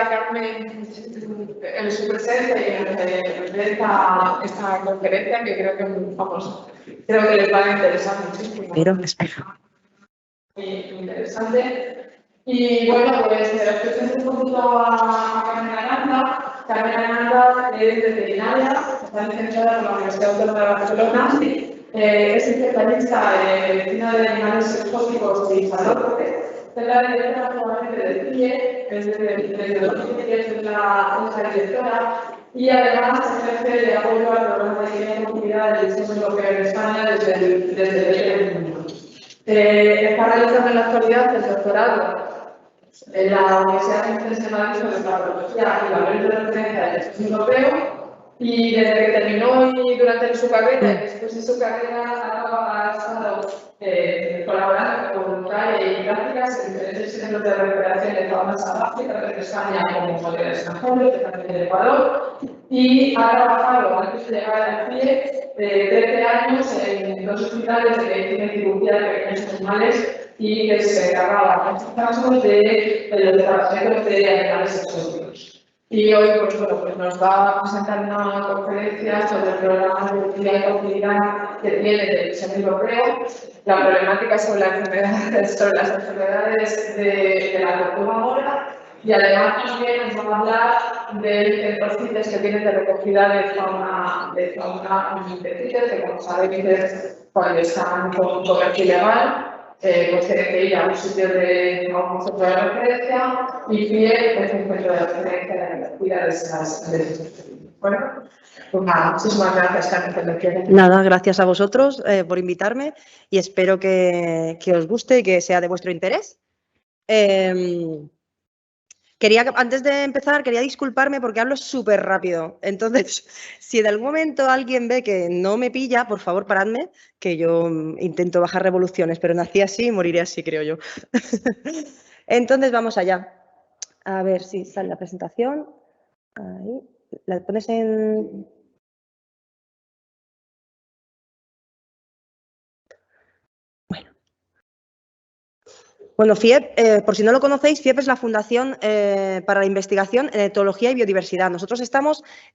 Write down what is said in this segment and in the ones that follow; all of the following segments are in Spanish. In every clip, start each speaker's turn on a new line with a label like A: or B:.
A: a Carmen en su presencia y en esta conferencia, que creo que, creo que les va a interesar muchísimo. Muy interesante. Y bueno, pues os presento un poquito a Carmen Aranda. Carmen Aranda es veterinaria, está licenciada por la Universidad Autónoma de Barcelona, es especialista en medicina de animales exóticos y salud. Es la directora actualmente del CIE, desde 2010 es la directora, y además ejerce de apoyo al programa de guía y movilidad del Sistema Europeo en España desde el 2021. Está realizando en la actualidad el doctorado en la Universidad Complutense de Madrid sobre patología y valores de referencia del Sistema Europeo, y desde que terminó y durante su carrera, y después de su carrera, ha estado colaborando con voluntaria y prácticas en diferentes centros de recuperación de fauna salvaje, tanto en España como en el extranjero, también en Ecuador, y ha trabajado antes de llegar al CIE 13 años en 2 hospitales de medicina y cirugía de pequeños animales, y que se encargaba en estos casos de los tratamientos de animales exóticos. Y hoy pues nos va a presentar una conferencia sobre el programa de movilidad y movilidad que tiene del Sistema Europeo, la problemática sobre las enfermedades de la tortuga mora, y además también nos va a hablar de los CITES que tienen de recogida de fauna de CITES, que como sabéis cuando están con comercio ilegal, pues tienen que ir a un sitio de un centro de referencia, y FIE es un centro de referencia de recogida de esas. Bueno, pues nada, muchísimas gracias, Carmen.
B: Nada, gracias a vosotros por invitarme, y espero que os guste y que sea de vuestro interés. Antes de empezar, quería disculparme porque hablo súper rápido. Entonces, si en algún momento alguien ve que no me pilla, por favor, paradme, que yo intento bajar revoluciones, pero nací así y moriré así, creo yo. Entonces, vamos allá. A ver si sale la presentación. Ahí. ¿La pones en...? Bueno, FIEP, por si no lo conocéis, FIEP es la Fundación para la Investigación en Etología y Biodiversidad. Nosotros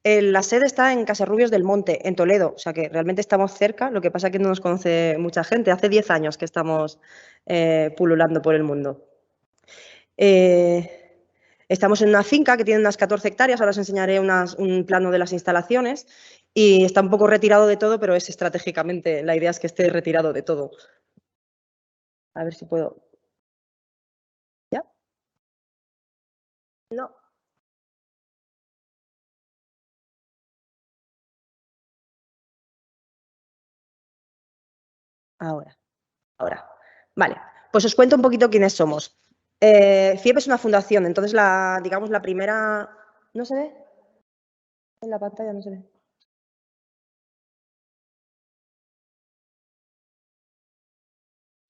B: la sede está en Casarrubios del Monte, en Toledo, o sea que realmente estamos cerca, lo que pasa es que no nos conoce mucha gente. Hace 10 años que estamos pululando por el mundo. Estamos en una finca que tiene unas 14 hectáreas, ahora os enseñaré un plano de las instalaciones, y está un poco retirado de todo, pero es estratégicamente, la idea es que esté retirado de todo. A ver si puedo... ¿Ya? No. Ahora. Vale, pues os cuento un poquito quiénes somos. FIEP es una fundación, entonces digamos la primera... ¿No se ve? En la pantalla no se ve.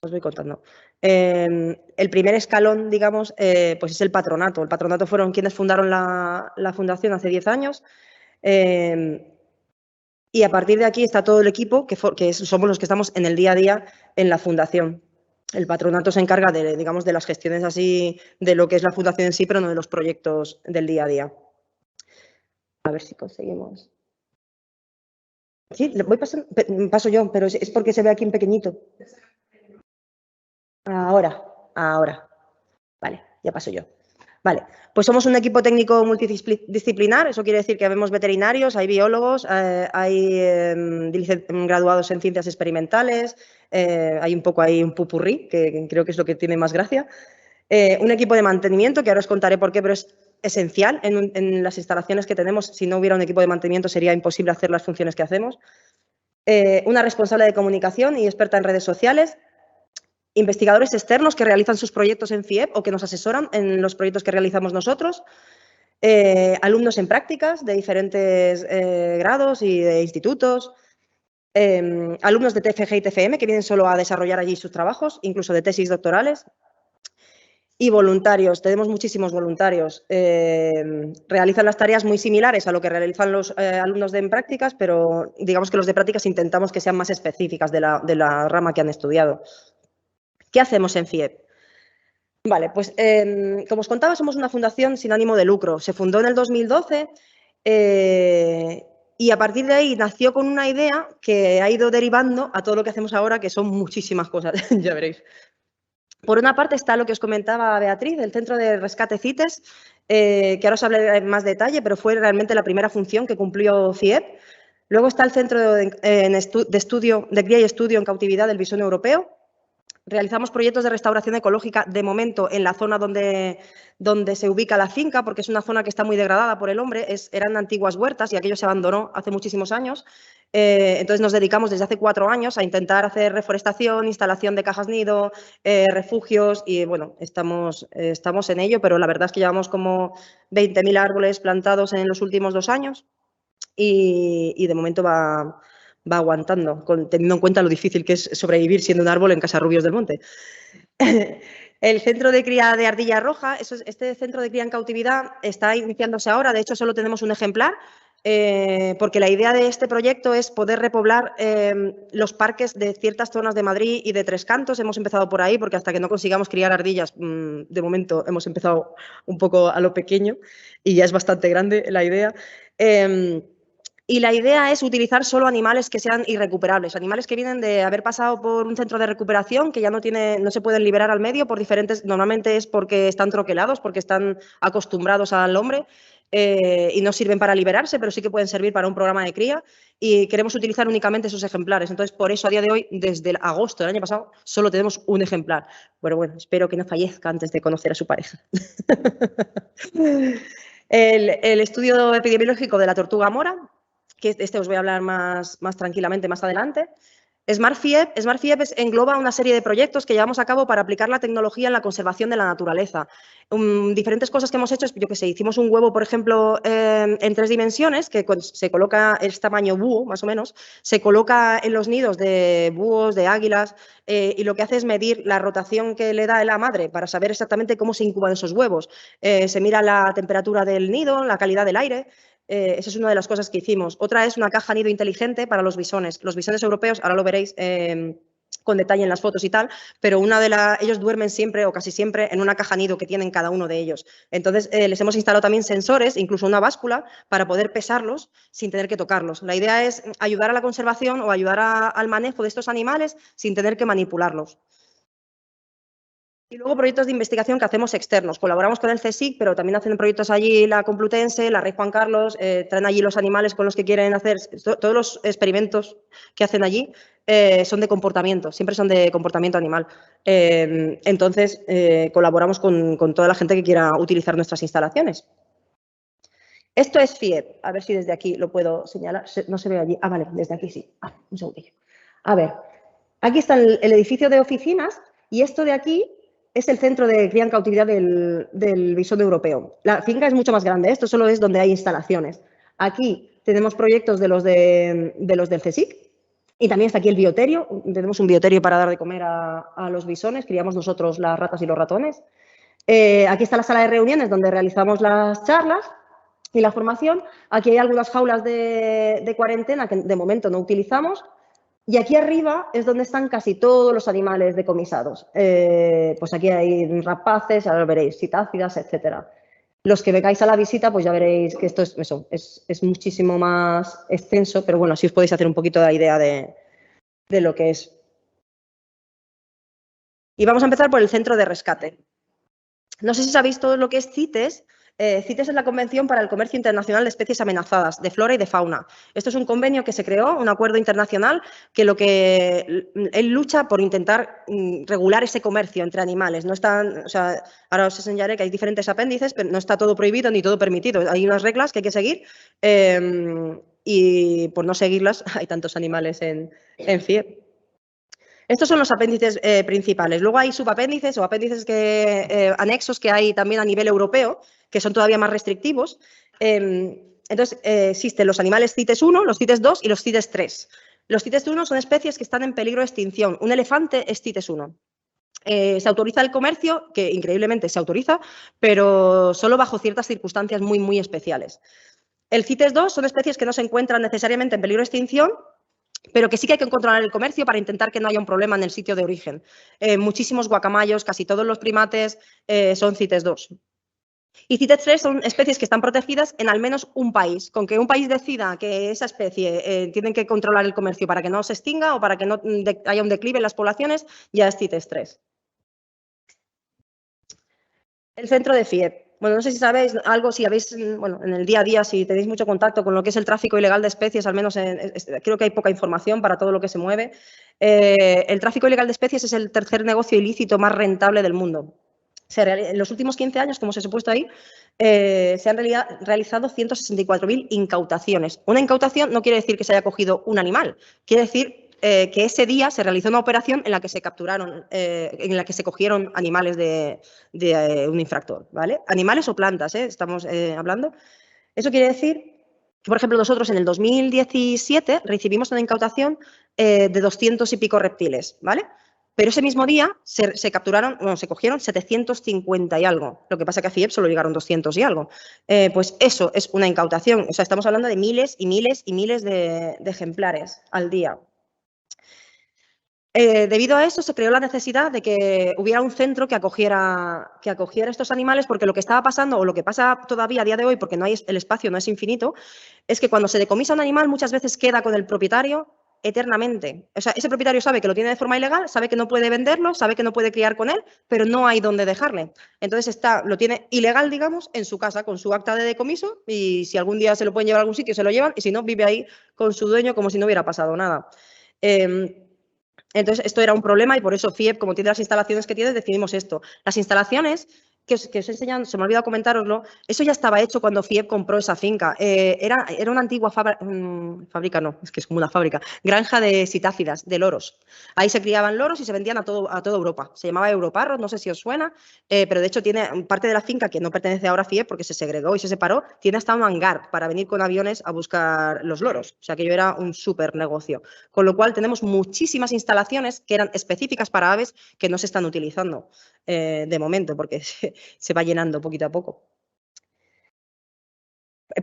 B: Os voy contando. El primer escalón, digamos, pues es el patronato. El patronato fueron quienes fundaron la fundación hace 10 años. Y a partir de aquí está todo el equipo, que somos los que estamos en el día a día en la fundación. El patronato se encarga digamos, de las gestiones así, de lo que es la fundación en sí, pero no de los proyectos del día a día. A ver si conseguimos. Sí, paso yo, pero es porque se ve aquí en pequeñito. Ahora. Vale, ya paso yo. Vale, pues somos un equipo técnico multidisciplinar, eso quiere decir que vemos veterinarios, hay biólogos, hay graduados en ciencias experimentales, hay un poco ahí un pupurrí, que creo que es lo que tiene más gracia. Un equipo de mantenimiento, que ahora os contaré por qué, pero es esencial en las instalaciones que tenemos. Si no hubiera un equipo de mantenimiento sería imposible hacer las funciones que hacemos. Una responsable de comunicación y experta en redes sociales. Investigadores externos que realizan sus proyectos en FIEP o que nos asesoran en los proyectos que realizamos nosotros. Alumnos en prácticas de diferentes grados y de institutos. Alumnos de TFG y TFM que vienen solo a desarrollar allí sus trabajos, incluso de tesis doctorales. Y voluntarios, tenemos muchísimos voluntarios. Realizan las tareas muy similares a lo que realizan los alumnos en prácticas, pero digamos que los de prácticas intentamos que sean más específicas de la rama que han estudiado. ¿Qué hacemos en FIEP? Vale, pues como os contaba, somos una fundación sin ánimo de lucro. Se fundó en el 2012 y a partir de ahí nació con una idea que ha ido derivando a todo lo que hacemos ahora, que son muchísimas cosas, ya veréis. Por una parte está lo que os comentaba Beatriz, el Centro de Rescate CITES, que ahora os hablaré en más detalle, pero fue realmente la primera función que cumplió FIEP. Luego está el Centro de Cría y Estudio en Cautividad del Visón Europeo. Realizamos proyectos de restauración ecológica, de momento, en la zona donde se ubica la finca, porque es una zona que está muy degradada por el hombre. Eran antiguas huertas y aquello se abandonó hace muchísimos años. Entonces nos dedicamos desde hace 4 años a intentar hacer reforestación, instalación de cajas nido, refugios y bueno, estamos en ello, pero la verdad es que llevamos como 20.000 árboles plantados en los últimos 2 años y de momento va aguantando, teniendo en cuenta lo difícil que es sobrevivir siendo un árbol en Casarrubios del Monte. El centro de cría de ardilla roja, este centro de cría en cautividad está iniciándose ahora, de hecho solo tenemos un ejemplar, porque la idea de este proyecto es poder repoblar los parques de ciertas zonas de Madrid y de Tres Cantos. Hemos empezado por ahí, porque hasta que no consigamos criar ardillas, de momento hemos empezado un poco a lo pequeño y ya es bastante grande la idea. Y la idea es utilizar solo animales que sean irrecuperables, animales que vienen de haber pasado por un centro de recuperación, que ya no se pueden liberar al medio por diferentes, normalmente es porque están troquelados, porque están acostumbrados al hombre y no sirven para liberarse, pero sí que pueden servir para un programa de cría y queremos utilizar únicamente esos ejemplares. Entonces, por eso a día de hoy, desde agosto del año pasado, solo tenemos un ejemplar. Pero bueno, espero que no fallezca antes de conocer a su pareja. El estudio epidemiológico de la tortuga mora, que os voy a hablar más tranquilamente más adelante. SmartFIEP engloba una serie de proyectos que llevamos a cabo para aplicar la tecnología en la conservación de la naturaleza. Diferentes cosas que hemos hecho es, yo que sé, hicimos un huevo, por ejemplo, en 3 dimensiones, que se coloca, es tamaño búho, más o menos, se coloca en los nidos de búhos, de águilas, y lo que hace es medir la rotación que le da la madre para saber exactamente cómo se incuban esos huevos. Se mira la temperatura del nido, la calidad del aire. Esa es una de las cosas que hicimos. Otra es una caja nido inteligente para los bisones. Los bisones europeos, ahora lo veréis con detalle en las fotos y tal, pero ellos duermen siempre o casi siempre en una caja nido que tienen cada uno de ellos. Entonces, les hemos instalado también sensores, incluso una báscula, para poder pesarlos sin tener que tocarlos. La idea es ayudar a la conservación o ayudar al manejo de estos animales sin tener que manipularlos. Y luego proyectos de investigación que hacemos externos. Colaboramos con el CSIC, pero también hacen proyectos allí la Complutense, la Rey Juan Carlos, traen allí los animales con los que quieren hacer. Todos los experimentos que hacen allí son de comportamiento, siempre son de comportamiento animal. Entonces, colaboramos con toda la gente que quiera utilizar nuestras instalaciones. Esto es FIEP. A ver si desde aquí lo puedo señalar. No se ve allí. Ah, vale, desde aquí sí. Un segundillo. A ver, aquí está el edificio de oficinas y esto de aquí es el centro de cría en cautividad del visón europeo. La finca es mucho más grande, esto solo es donde hay instalaciones. Aquí tenemos proyectos de los del CSIC y también está aquí el bioterio. Tenemos un bioterio para dar de comer a los bisones, criamos nosotros las ratas y los ratones. Aquí está la sala de reuniones donde realizamos las charlas y la formación. Aquí hay algunas jaulas de cuarentena que de momento no utilizamos. Y aquí arriba es donde están casi todos los animales decomisados. Pues aquí hay rapaces, ahora lo veréis, citácidas, etcétera. Los que vengáis a la visita, pues ya veréis que esto es muchísimo más extenso, pero bueno, así os podéis hacer un poquito la idea de lo que es. Y vamos a empezar por el centro de rescate. No sé si sabéis todo lo que es CITES. CITES es la Convención para el Comercio Internacional de Especies Amenazadas, de Flora y de Fauna. Esto es un convenio que se creó, un acuerdo internacional, que él lucha por intentar regular ese comercio entre animales. No están, o sea, ahora os enseñaré que hay diferentes apéndices, pero no está todo prohibido ni todo permitido. Hay unas reglas que hay que seguir y por no seguirlas hay tantos animales en FIEP. Estos son los apéndices principales. Luego hay subapéndices o apéndices anexos que hay también a nivel europeo, que son todavía más restrictivos. Entonces, existen los animales CITES 1, los CITES 2 y los CITES 3. Los CITES 1 son especies que están en peligro de extinción. Un elefante es CITES 1. Se autoriza el comercio, que increíblemente se autoriza, pero solo bajo ciertas circunstancias muy, muy especiales. El CITES 2 son especies que no se encuentran necesariamente en peligro de extinción, pero que sí que hay que controlar el comercio para intentar que no haya un problema en el sitio de origen. Muchísimos guacamayos, casi todos los primates son CITES 2. Y CITES 3 son especies que están protegidas en al menos un país. Con que un país decida que esa especie tienen que controlar el comercio para que no se extinga o para que no haya un declive en las poblaciones, ya es CITES 3. El centro de FIEP. Bueno, no sé si sabéis algo, si habéis, bueno, en el día a día, si tenéis mucho contacto con lo que es el tráfico ilegal de especies, al menos creo que hay poca información para todo lo que se mueve. El tráfico ilegal de especies es el tercer negocio ilícito más rentable del mundo. En los últimos 15 años, como os he puesto ahí, se han realizado 164.000 incautaciones. Una incautación no quiere decir que se haya cogido un animal, quiere decir que ese día se realizó una operación en la que se capturaron, en la que se cogieron animales de un infractor, ¿vale? Animales o plantas, estamos hablando. Eso quiere decir que, por ejemplo, nosotros en el 2017 recibimos una incautación de 200 y pico reptiles, ¿vale? Pero ese mismo día se capturaron, bueno, se cogieron 750 y algo. Lo que pasa es que a FIEP solo llegaron 200 y algo. Pues eso es una incautación. O sea, estamos hablando de miles y miles y miles de ejemplares al día. Debido a eso se creó la necesidad de que hubiera un centro que acogiera estos animales, porque lo que estaba pasando, o lo que pasa todavía a día de hoy, porque el espacio no es infinito, es que cuando se decomisa un animal muchas veces queda con el propietario eternamente. O sea, ese propietario sabe que lo tiene de forma ilegal, sabe que no puede venderlo, sabe que no puede criar con él, pero no hay dónde dejarle. Entonces lo tiene ilegal, digamos, en su casa, con su acta de decomiso, y si algún día se lo pueden llevar a algún sitio, se lo llevan, y si no, vive ahí con su dueño como si no hubiera pasado nada. Entonces, esto era un problema y por eso FIEP, como tiene las instalaciones que tiene, decidimos esto. Las instalaciones que os he enseñado, se me ha olvidado comentároslo, eso ya estaba hecho cuando FIEP compró esa finca. Era una antigua fábrica, no, es que es como una fábrica, granja de citácidas, de loros. Ahí se criaban loros y se vendían a toda Europa. Se llamaba Europarros, no sé si os suena, pero de hecho tiene parte de la finca que no pertenece ahora a FIEP porque se segregó y se separó, tiene hasta un hangar para venir con aviones a buscar los loros. O sea, que era un súper negocio. Con lo cual tenemos muchísimas instalaciones que eran específicas para aves que no se están utilizando de momento porque se va llenando poquito a poco.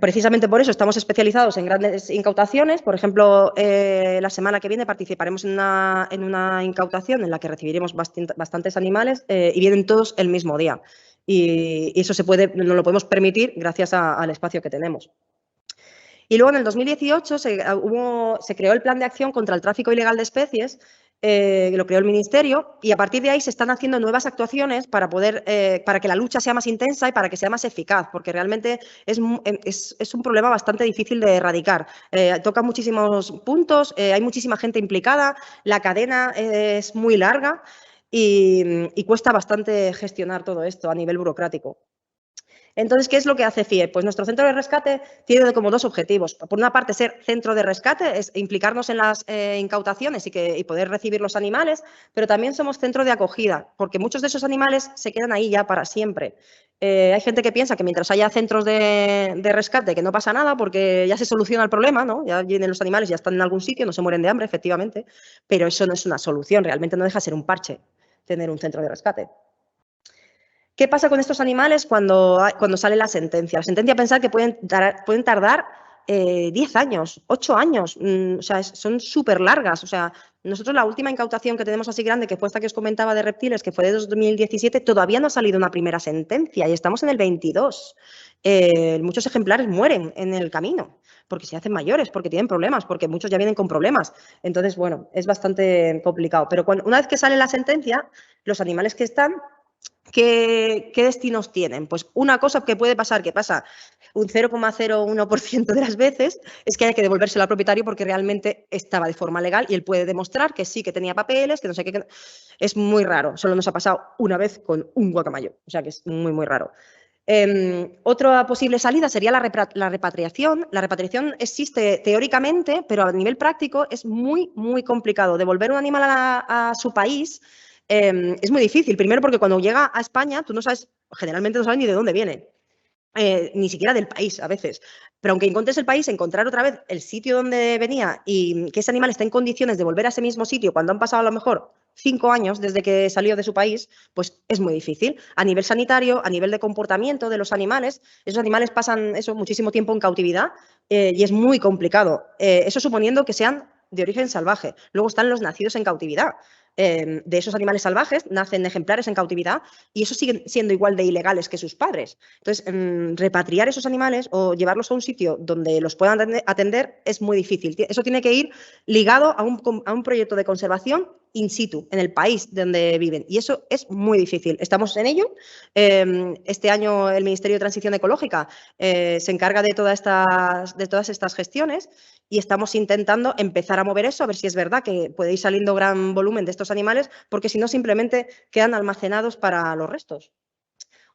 B: Precisamente por eso estamos especializados en grandes incautaciones. Por ejemplo, la semana que viene participaremos en una incautación en la que recibiremos bastantes animales y vienen todos el mismo día. Y eso nos lo podemos permitir gracias al espacio que tenemos. Y luego en el 2018 se creó el Plan de Acción contra el Tráfico Ilegal de Especies, lo creó el Ministerio, y a partir de ahí se están haciendo nuevas actuaciones para que la lucha sea más intensa y para que sea más eficaz, porque realmente es un problema bastante difícil de erradicar. Toca muchísimos puntos, hay muchísima gente implicada, la cadena es muy larga y cuesta bastante gestionar todo esto a nivel burocrático. Entonces, ¿qué es lo que hace FIEP? Pues nuestro centro de rescate tiene como dos objetivos. Por una parte, ser centro de rescate, es implicarnos en las incautaciones y poder recibir los animales, pero también somos centro de acogida, porque muchos de esos animales se quedan ahí ya para siempre. Hay gente que piensa que mientras haya centros de rescate que no pasa nada porque ya se soluciona el problema, ¿no? Ya vienen los animales, ya están en algún sitio, no se mueren de hambre, efectivamente, pero eso no es una solución, realmente no deja de ser un parche tener un centro de rescate. ¿Qué pasa con estos animales cuando sale la sentencia? La sentencia, pensar que pueden tardar 10 años, 8 años, o sea, son súper largas. O sea, nosotros la última incautación que tenemos así grande, que fue esta que os comentaba de reptiles, que fue de 2017, todavía no ha salido una primera sentencia y estamos en el 22. Muchos ejemplares mueren en el camino porque se hacen mayores, porque tienen problemas, porque muchos ya vienen con problemas. Entonces, bueno, es bastante complicado. Pero una vez que sale la sentencia, los animales que están, ¿qué destinos tienen? Pues una cosa que puede pasar, que pasa un 0,01% de las veces, es que hay que devolvérselo al propietario porque realmente estaba de forma legal y él puede demostrar que sí, que tenía papeles, que no sé qué. Es muy raro. Solo nos ha pasado una vez con un guacamayo. O sea que es muy, muy raro. Otra posible salida sería la repatriación. La repatriación existe teóricamente, pero a nivel práctico es muy, muy complicado. Devolver un animal a su país es muy difícil. Primero porque cuando llega a España, tú no sabes, generalmente no sabes ni de dónde viene. Ni siquiera del país a veces. Pero aunque encuentres el país, encontrar otra vez el sitio donde venía y que ese animal esté en condiciones de volver a ese mismo sitio cuando han pasado a lo mejor 5 años desde que salió de su país, pues es muy difícil. A nivel sanitario, a nivel de comportamiento de los animales, esos animales pasan muchísimo tiempo en cautividad y es muy complicado. Eso suponiendo que sean de origen salvaje. Luego están los nacidos en cautividad. De esos animales salvajes nacen ejemplares en cautividad y esos siguen siendo igual de ilegales que sus padres. Entonces, repatriar esos animales o llevarlos a un sitio donde los puedan atender es muy difícil. Eso tiene que ir ligado a un proyecto de conservación in situ, en el país donde viven. Y eso es muy difícil. Estamos en ello. Este año el Ministerio de Transición Ecológica se encarga de todas estas gestiones y estamos intentando empezar a mover eso, a ver si es verdad que puede ir saliendo gran volumen de estos animales, porque si no simplemente quedan almacenados para los restos.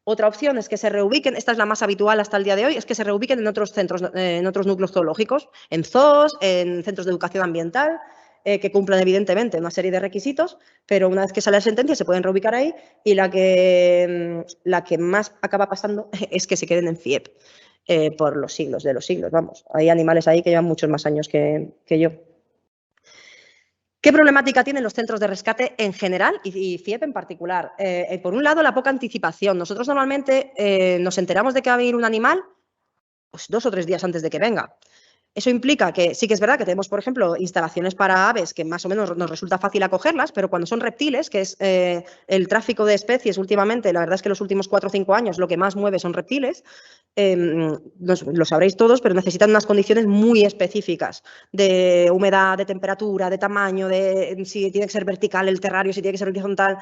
B: Otra opción es que se reubiquen, esta es la más habitual hasta el día de hoy, es que se reubiquen en otros centros, en otros núcleos zoológicos, en zoos, en centros de educación ambiental, que cumplan evidentemente una serie de requisitos, pero una vez que sale la sentencia se pueden reubicar ahí y la que más acaba pasando es que se queden en FIEP. Por los siglos de los siglos, vamos. Hay animales ahí que llevan muchos más años que yo. ¿Qué problemática tienen los centros de rescate en general y FIEP en particular? Por un lado, la poca anticipación. Nosotros normalmente nos enteramos de que va a venir un animal pues 2 o 3 días antes de que venga. Eso implica que sí que es verdad que tenemos, por ejemplo, instalaciones para aves que más o menos nos resulta fácil acogerlas, pero cuando son reptiles, que es el tráfico de especies últimamente, la verdad es que los últimos 4 o 5 años lo que más mueve son reptiles, lo sabréis todos, pero necesitan unas condiciones muy específicas de humedad, de temperatura, de tamaño, de si tiene que ser vertical el terrario, si tiene que ser horizontal,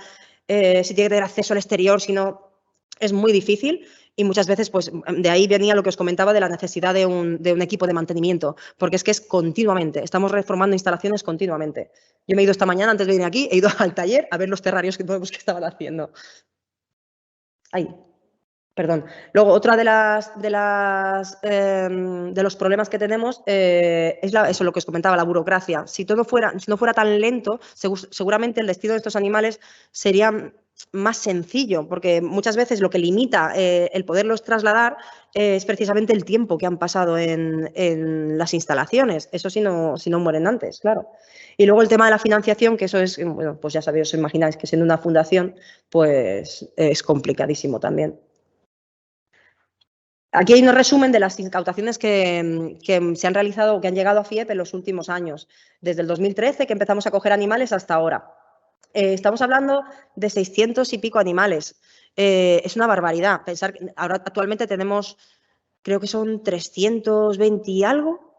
B: si tiene que tener acceso al exterior, si no, es muy difícil. Y muchas veces, pues, de ahí venía lo que os comentaba de la necesidad de un equipo de mantenimiento, porque es que es continuamente, estamos reformando instalaciones continuamente. Yo me he ido esta mañana, antes de venir aquí, he ido al taller a ver los terrarios que estaban haciendo. Ahí. Perdón. Luego, otra de los problemas que tenemos es eso lo que os comentaba, la burocracia. Si no fuera tan lento, seguramente el destino de estos animales sería más sencillo, porque muchas veces lo que limita el poderlos trasladar es precisamente el tiempo que han pasado en las instalaciones. Eso si no mueren antes, claro. Y luego el tema de la financiación, que eso es, bueno, pues ya sabéis, os imagináis que siendo una fundación, pues es complicadísimo también. Aquí hay un resumen de las incautaciones que se han realizado o que han llegado a FIEP en los últimos años, desde el 2013, que empezamos a coger animales, hasta ahora. Estamos hablando de 600 y pico animales. Es una barbaridad. Pensar que ahora actualmente tenemos, creo que son 320 y algo,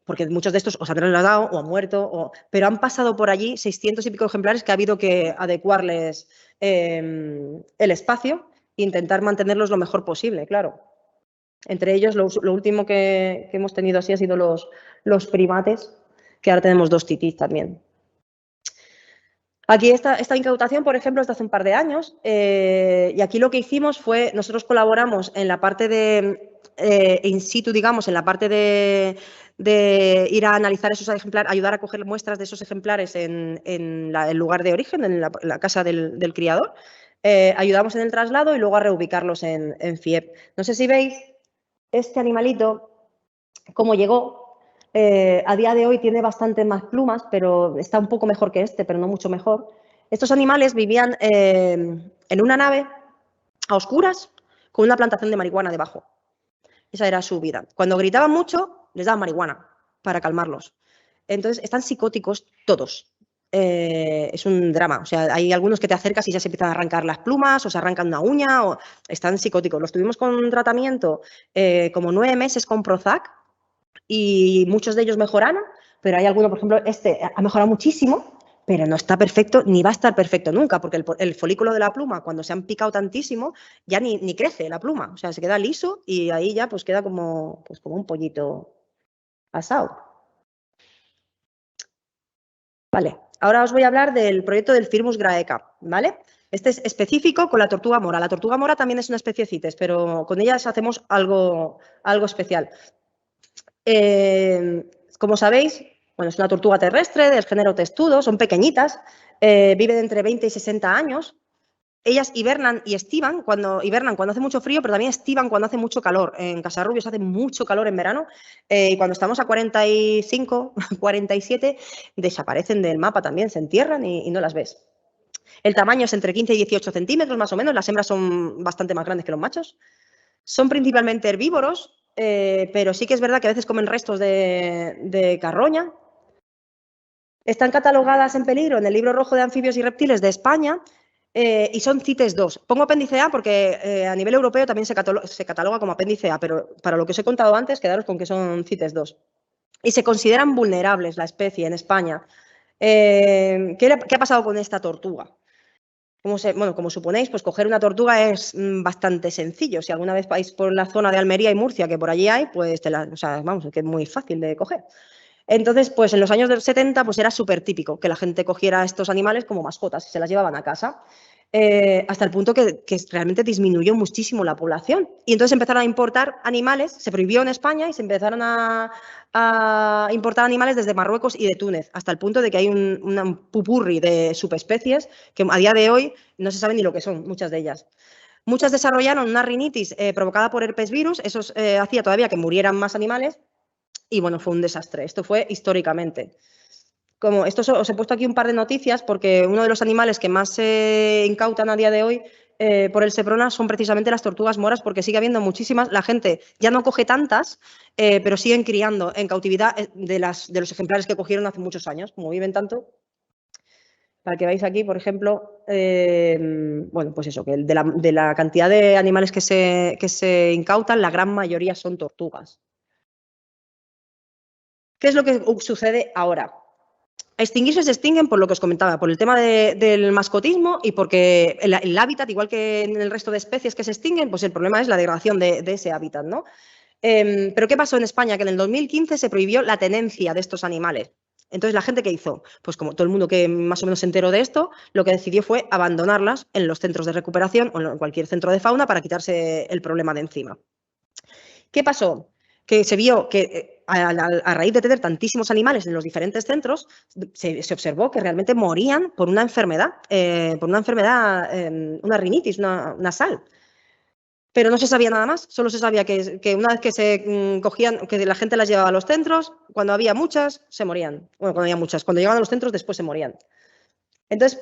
B: porque muchos de estos os han trasladado o han muerto, pero han pasado por allí 600 y pico ejemplares que ha habido que adecuarles el espacio e intentar mantenerlos lo mejor posible, claro. Entre ellos, lo último que hemos tenido así ha sido los primates, que ahora tenemos 2 titís también. Aquí esta incautación, por ejemplo, es de hace un par de años, y aquí lo que hicimos fue, nosotros colaboramos en la parte de in situ, digamos, en la parte de ir a analizar esos ejemplares, ayudar a coger muestras de esos ejemplares en el lugar de origen, en la casa del criador. Ayudamos en el traslado y luego a reubicarlos en FIEP. No sé si veis este animalito, cómo llegó. A día de hoy tiene bastante más plumas, pero está un poco mejor que este, pero no mucho mejor. Estos animales vivían en una nave a oscuras con una plantación de marihuana debajo. Esa era su vida. Cuando gritaban mucho, les daban marihuana para calmarlos. Entonces, están psicóticos todos. Es un drama. O sea, hay algunos que te acercas y ya se empiezan a arrancar las plumas o se arrancan una uña o están psicóticos. Los tuvimos con tratamiento como 9 meses con Prozac y muchos de ellos mejoraron, pero hay algunos, por ejemplo, este ha mejorado muchísimo, pero no está perfecto ni va a estar perfecto nunca, porque el folículo de la pluma, cuando se han picado tantísimo, ya ni crece la pluma, o sea, se queda liso y ahí ya pues queda como un pollito asado. Vale, ahora os voy a hablar del proyecto del Firmus graeca, ¿vale? Este es específico con la tortuga mora. La tortuga mora también es una especie CITES, pero con ellas hacemos algo especial. Como sabéis, bueno, es una tortuga terrestre del género testudo, son pequeñitas, viven entre 20 y 60 años. Ellas hibernan y estivan cuando hace mucho frío, pero también estivan cuando hace mucho calor. En Casarrubios hace mucho calor en verano y cuando estamos a 45, 47, desaparecen del mapa también, se entierran y no las ves. El tamaño es entre 15 y 18 centímetros más o menos, las hembras son bastante más grandes que los machos. Son principalmente herbívoros. pero sí que es verdad que a veces comen restos de carroña. Están catalogadas en peligro en el Libro Rojo de Anfibios y Reptiles de España y son CITES 2. Pongo apéndice A porque a nivel europeo también se cataloga como apéndice A, pero para lo que os he contado antes, quedaros con que son CITES 2. Y se consideran vulnerables la especie en España. ¿Qué ha pasado con esta tortuga? Como suponéis, pues coger una tortuga es bastante sencillo. Si alguna vez vais por la zona de Almería y Murcia, que por allí hay, pues vamos, que es muy fácil de coger. Entonces, pues en los años del 70 pues era súper típico que la gente cogiera estos animales como mascotas y se las llevaban a casa, hasta el punto que realmente disminuyó muchísimo la población. Y entonces empezaron a importar animales, se prohibió en España y se empezaron a importar animales desde Marruecos y de Túnez, hasta el punto de que hay un pupurri de subespecies que a día de hoy no se sabe ni lo que son, muchas de ellas. Muchas desarrollaron una rinitis provocada por herpes virus, eso hacía todavía que murieran más animales. Y bueno, fue un desastre. Esto fue históricamente. Os he puesto aquí un par de noticias porque uno de los animales que más se incautan a día de hoy por el Seprona son precisamente las tortugas moras, porque sigue habiendo muchísimas. La gente ya no coge tantas, pero siguen criando en cautividad de los ejemplares que cogieron hace muchos años. Como viven tanto, para que veáis aquí, por ejemplo, bueno, pues eso, que de la cantidad de animales que se incautan, la gran mayoría son tortugas. ¿Qué es lo que sucede ahora? Extinguirse se extinguen por lo que os comentaba, por el tema del mascotismo y porque el hábitat, igual que en el resto de especies que se extinguen, pues el problema es la degradación de ese hábitat, ¿no? Pero ¿qué pasó en España? Que en el 2015 se prohibió la tenencia de estos animales. Entonces, ¿la gente qué hizo? Pues como todo el mundo que más o menos se enteró de esto, lo que decidió fue abandonarlas en los centros de recuperación o en cualquier centro de fauna para quitarse el problema de encima. ¿Qué pasó? Que se vio que a raíz de tener tantísimos animales en los diferentes centros, se observó que realmente morían por una enfermedad, una rinitis, una sal. Pero no se sabía nada más, solo se sabía que una vez que se cogían, que la gente las llevaba a los centros, cuando había muchas, se morían. Bueno, cuando había muchas, cuando llegaban a los centros, después se morían. Entonces,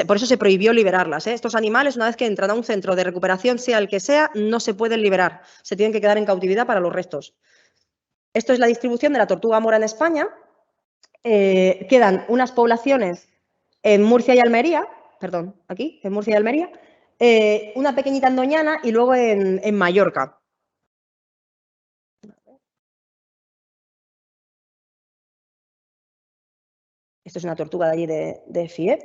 B: por eso se prohibió liberarlas. Estos animales, una vez que entran a un centro de recuperación, sea el que sea, no se pueden liberar. Se tienen que quedar en cautividad para los restos. Esto es la distribución de la tortuga mora en España. Quedan unas poblaciones en Murcia y Almería, perdón, aquí, en Murcia y Almería, una pequeñita en Doñana y luego en Mallorca. Esto es una tortuga de allí de FIEP.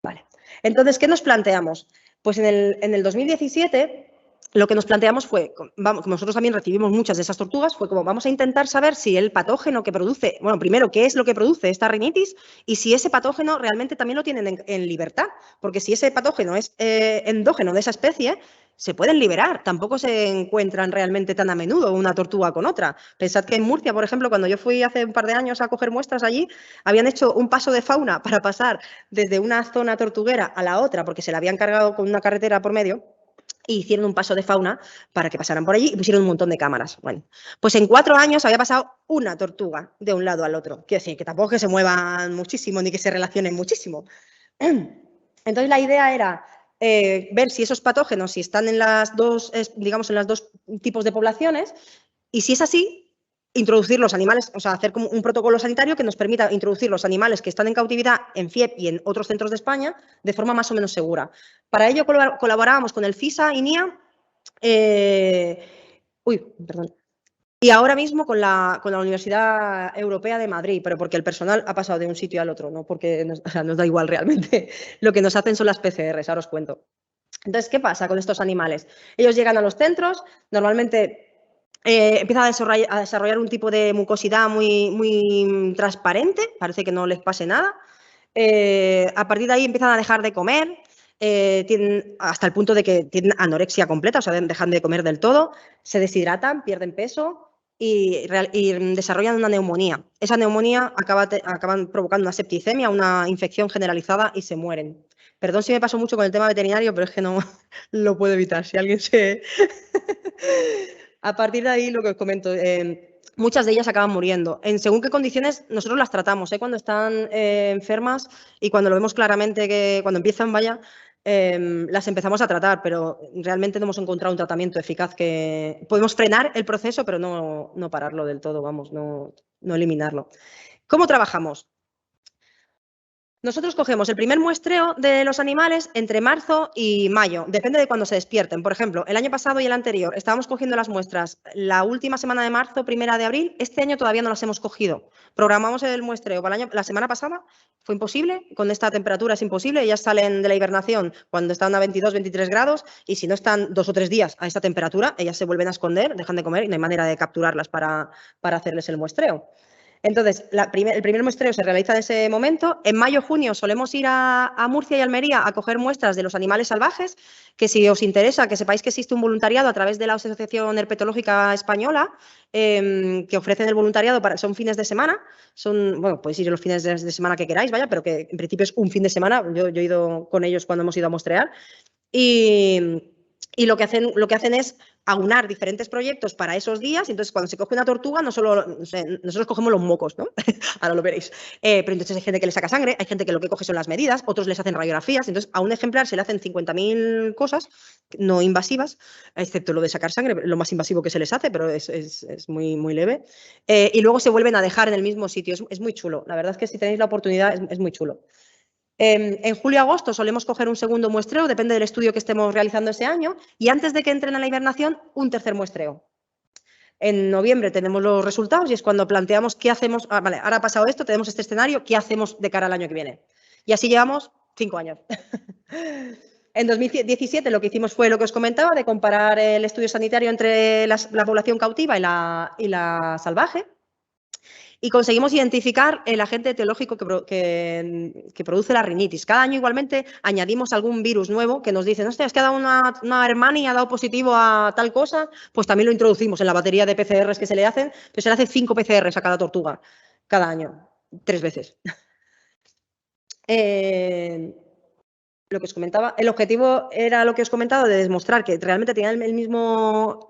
B: Vale. Entonces, ¿qué nos planteamos? Pues en el 2017 lo que nos planteamos fue, como nosotros también recibimos muchas de esas tortugas, fue como vamos a intentar saber si el patógeno que produce, bueno, primero, qué es lo que produce esta rinitis y si ese patógeno realmente también lo tienen en libertad, porque si ese patógeno es endógeno de esa especie, se pueden liberar, tampoco se encuentran realmente tan a menudo una tortuga con otra. Pensad que en Murcia, por ejemplo, cuando yo fui hace un par de años a coger muestras allí, habían hecho un paso de fauna para pasar desde una zona tortuguera a la otra, porque se la habían cargado con una carretera por medio, y hicieron un paso de fauna para que pasaran por allí y pusieron un montón de cámaras. Bueno, pues en 4 años había pasado una tortuga de un lado al otro. Quiero decir, que tampoco es que se muevan muchísimo ni que se relacionen muchísimo. Entonces la idea era ver si esos patógenos, si están en las dos, digamos, en los dos tipos de poblaciones, y si es así, introducir los animales, o sea, hacer como un protocolo sanitario que nos permita introducir los animales que están en cautividad en FIEP y en otros centros de España de forma más o menos segura. Para ello colaborábamos con el CISA y NIA, y ahora mismo con la Universidad Europea de Madrid, pero porque el personal ha pasado de un sitio al otro, no porque nos da igual realmente. Lo que nos hacen son las PCRs, ahora os cuento. Entonces, ¿qué pasa con estos animales? Ellos llegan a los centros, normalmente empiezan a desarrollar un tipo de mucosidad muy transparente, parece que no les pase nada. A partir de ahí empiezan a dejar de comer, hasta el punto de que tienen anorexia completa, o sea, dejan de comer del todo, se deshidratan, pierden peso y desarrollan una neumonía. Esa neumonía acaban provocando una septicemia, una infección generalizada y se mueren. Perdón si me paso mucho con el tema veterinario, pero es que no lo puedo evitar. Si alguien se... A partir de ahí, lo que os comento, muchas de ellas acaban muriendo. En según qué condiciones, nosotros las tratamos, cuando están enfermas y cuando lo vemos claramente que cuando empiezan, vaya, las empezamos a tratar, pero realmente no hemos encontrado un tratamiento eficaz que... Podemos frenar el proceso, pero no pararlo del todo, vamos, no eliminarlo. ¿Cómo trabajamos? Nosotros cogemos el primer muestreo de los animales entre marzo y mayo, depende de cuando se despierten. Por ejemplo, el año pasado y el anterior estábamos cogiendo las muestras la última semana de marzo, primera de abril. Este año todavía no las hemos cogido. Programamos el muestreo para la semana pasada, fue imposible, con esta temperatura es imposible. Ellas salen de la hibernación cuando están a 22, 23 grados y si no están 2 o 3 días a esta temperatura, ellas se vuelven a esconder, dejan de comer y no hay manera de capturarlas para hacerles el muestreo. Entonces, el primer muestreo se realiza en ese momento. En mayo-junio solemos ir a Murcia y Almería a coger muestras de los animales salvajes, que si os interesa, que sepáis que existe un voluntariado a través de la Asociación Herpetológica Española, que ofrecen el voluntariado, son fines de semana, bueno, podéis ir los fines de semana que queráis, vaya, pero que en principio es un fin de semana. Yo he ido con ellos cuando hemos ido a muestrear. Y lo que hacen es aunar diferentes proyectos para esos días. Entonces, cuando se coge una tortuga, no solo nosotros cogemos los mocos, ¿no? Ahora lo veréis. Pero entonces hay gente que le saca sangre, hay gente que lo que coge son las medidas, otros les hacen radiografías. Entonces, a un ejemplar se le hacen 50.000 cosas no invasivas, excepto lo de sacar sangre, lo más invasivo que se les hace, pero es muy, muy leve. Y luego se vuelven a dejar en el mismo sitio. Es muy chulo. La verdad es que si tenéis la oportunidad, es muy chulo. En julio-agosto solemos coger un segundo muestreo, depende del estudio que estemos realizando ese año, y antes de que entren a la hibernación, un tercer muestreo. En noviembre tenemos los resultados y es cuando planteamos qué hacemos. Vale, ahora ha pasado esto, tenemos este escenario, ¿qué hacemos de cara al año que viene? Y así llevamos 5 años. En 2017 lo que hicimos fue lo que os comentaba, de comparar el estudio sanitario entre la población cautiva y la salvaje. Y conseguimos identificar el agente etiológico que produce la rinitis. Cada año igualmente añadimos algún virus nuevo que nos dicen, hostia, es que ha dado una Hermani, ha dado positivo a tal cosa, pues también lo introducimos en la batería de PCRs que se le hacen, pues se le hace 5 PCRs a cada tortuga, cada año, 3 veces. Lo que os comentaba, el objetivo era lo que os he comentado, de demostrar que realmente tenían los mismos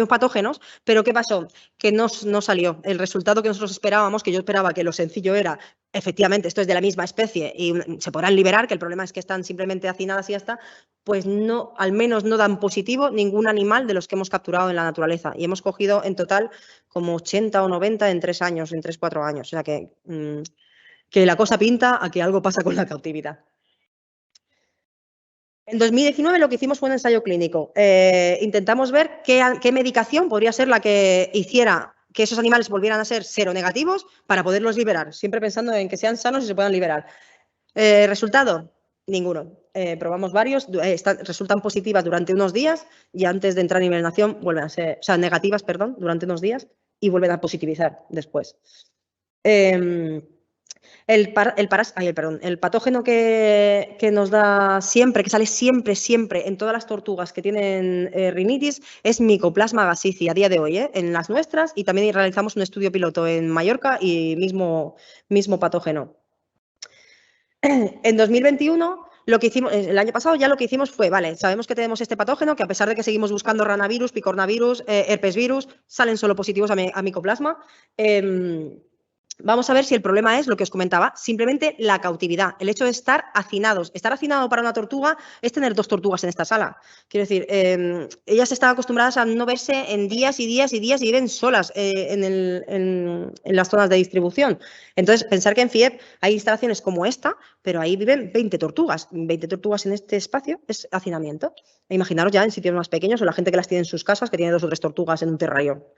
B: patógenos, pero ¿qué pasó? Que no salió. El resultado que nosotros esperábamos, que yo esperaba que lo sencillo era, efectivamente, esto es de la misma especie y se podrán liberar, que el problema es que están simplemente hacinadas y ya está, pues no, al menos no dan positivo ningún animal de los que hemos capturado en la naturaleza. Y hemos cogido en total como 80 o 90 en 3 años, en 3-4 años. O sea que la cosa pinta a que algo pasa con la cautividad. En 2019 lo que hicimos fue un ensayo clínico. Intentamos ver qué medicación podría ser la que hiciera que esos animales volvieran a ser seronegativos para poderlos liberar, siempre pensando en que sean sanos y se puedan liberar. ¿Resultado? Ninguno. Probamos varios, resultan positivas durante unos días y antes de entrar en hibernación vuelven a ser, o sea, negativas, perdón, durante unos días y vuelven a positivizar después. El patógeno que nos da siempre, que sale siempre en todas las tortugas que tienen rinitis, es Mycoplasma gassici a día de hoy, en las nuestras, y también realizamos un estudio piloto en Mallorca y mismo patógeno. En 2021, lo que hicimos, el año pasado ya lo que hicimos fue, vale, sabemos que tenemos este patógeno, que a pesar de que seguimos buscando ranavirus, picornavirus, herpesvirus, salen solo positivos a Mycoplasma. Vamos a ver si el problema es lo que os comentaba, simplemente la cautividad, el hecho de estar hacinados. Estar hacinado para una tortuga es tener 2 tortugas en esta sala. Quiero decir, ellas están acostumbradas a no verse en días y días y días y viven solas en las zonas de distribución. Entonces, pensar que en FIEP hay instalaciones como esta, pero ahí viven 20 tortugas. 20 tortugas en este espacio es hacinamiento. Imaginaros ya en sitios más pequeños o la gente que las tiene en sus casas, que tiene 2 o 3 tortugas en un terrario.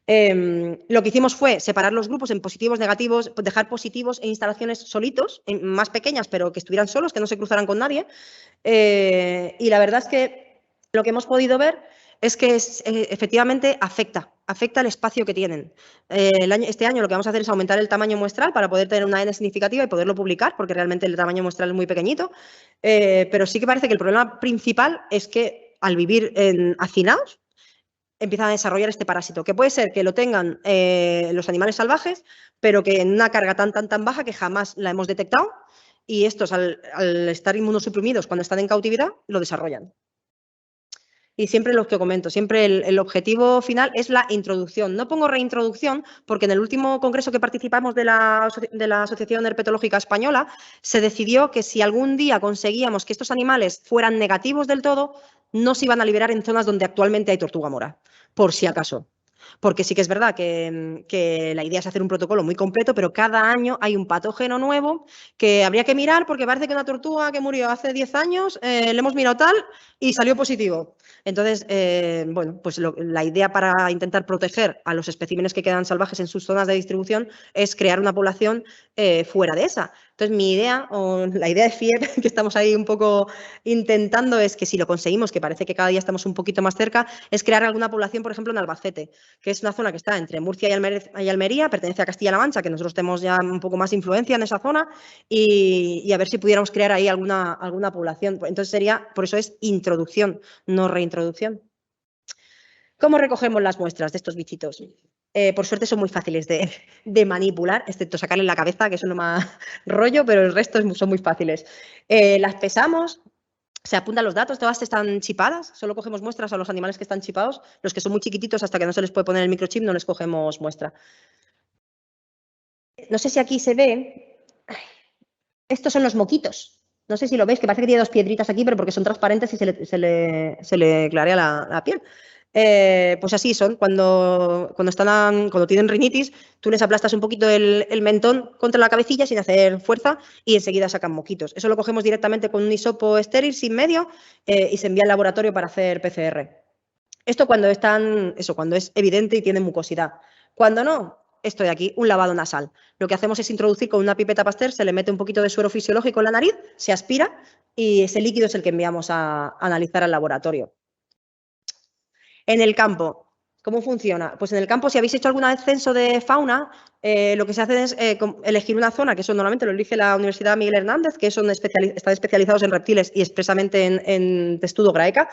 B: Lo que hicimos fue separar los grupos en positivos, negativos, dejar positivos en instalaciones solitos, más pequeñas, pero que estuvieran solos, que no se cruzaran con nadie. Y la verdad es que lo que hemos podido ver es que efectivamente afecta el espacio que tienen. Este año lo que vamos a hacer es aumentar el tamaño muestral para poder tener una N significativa y poderlo publicar, porque realmente el tamaño muestral es muy pequeñito. Pero sí que parece que el problema principal es que al vivir hacinados, empiezan a desarrollar este parásito, que puede ser que lo tengan los animales salvajes, pero que en una carga tan baja que jamás la hemos detectado, y estos al estar inmunosuprimidos cuando están en cautividad, lo desarrollan. Y siempre lo que comento, siempre el objetivo final es la introducción. No pongo reintroducción porque en el último congreso que participamos de la Asociación Herpetológica Española se decidió que si algún día conseguíamos que estos animales fueran negativos del todo, no se iban a liberar en zonas donde actualmente hay tortuga mora, por si acaso. Porque sí que es verdad que la idea es hacer un protocolo muy completo, pero cada año hay un patógeno nuevo que habría que mirar porque parece que una tortuga que murió hace 10 años le hemos mirado tal y salió positivo. Entonces, bueno, pues la idea para intentar proteger a los especímenes que quedan salvajes en sus zonas de distribución es crear una población fuera de esa. Entonces, mi idea, o la idea de FIEP, que estamos ahí un poco intentando, es que si lo conseguimos, que parece que cada día estamos un poquito más cerca, es crear alguna población, por ejemplo, en Albacete, que es una zona que está entre Murcia y Almería, pertenece a Castilla-La Mancha, que nosotros tenemos ya un poco más influencia en esa zona, y a ver si pudiéramos crear ahí alguna población. Entonces sería, por eso es introducción, no reintroducción. ¿Cómo recogemos las muestras de estos bichitos? Por suerte son muy fáciles de manipular, excepto sacarle la cabeza, que es uno más rollo, pero el resto son muy fáciles. Las pesamos, se apuntan los datos, todas están chipadas, solo cogemos muestras a los animales que están chipados, los que son muy chiquititos hasta que no se les puede poner el microchip no les cogemos muestra. No sé si aquí se ve, estos son los moquitos, no sé si lo veis, que parece que tiene dos piedritas aquí, pero porque son transparentes y se le clarea la piel. Pues así son, cuando tienen rinitis, tú les aplastas un poquito el mentón contra la cabecilla sin hacer fuerza y enseguida sacan moquitos. Eso lo cogemos directamente con un hisopo estéril sin medio y se envía al laboratorio para hacer PCR. Esto cuando es evidente y tiene mucosidad. Cuando no, esto de aquí, un lavado nasal. Lo que hacemos es introducir con una pipeta Pasteur, se le mete un poquito de suero fisiológico en la nariz, se aspira y ese líquido es el que enviamos a analizar al laboratorio. En el campo, ¿cómo funciona? Pues en el campo, si habéis hecho alguna vez censo de fauna, lo que se hace es elegir una zona, que eso normalmente lo elige la Universidad Miguel Hernández, que están especializados en reptiles y expresamente en testudo graeca.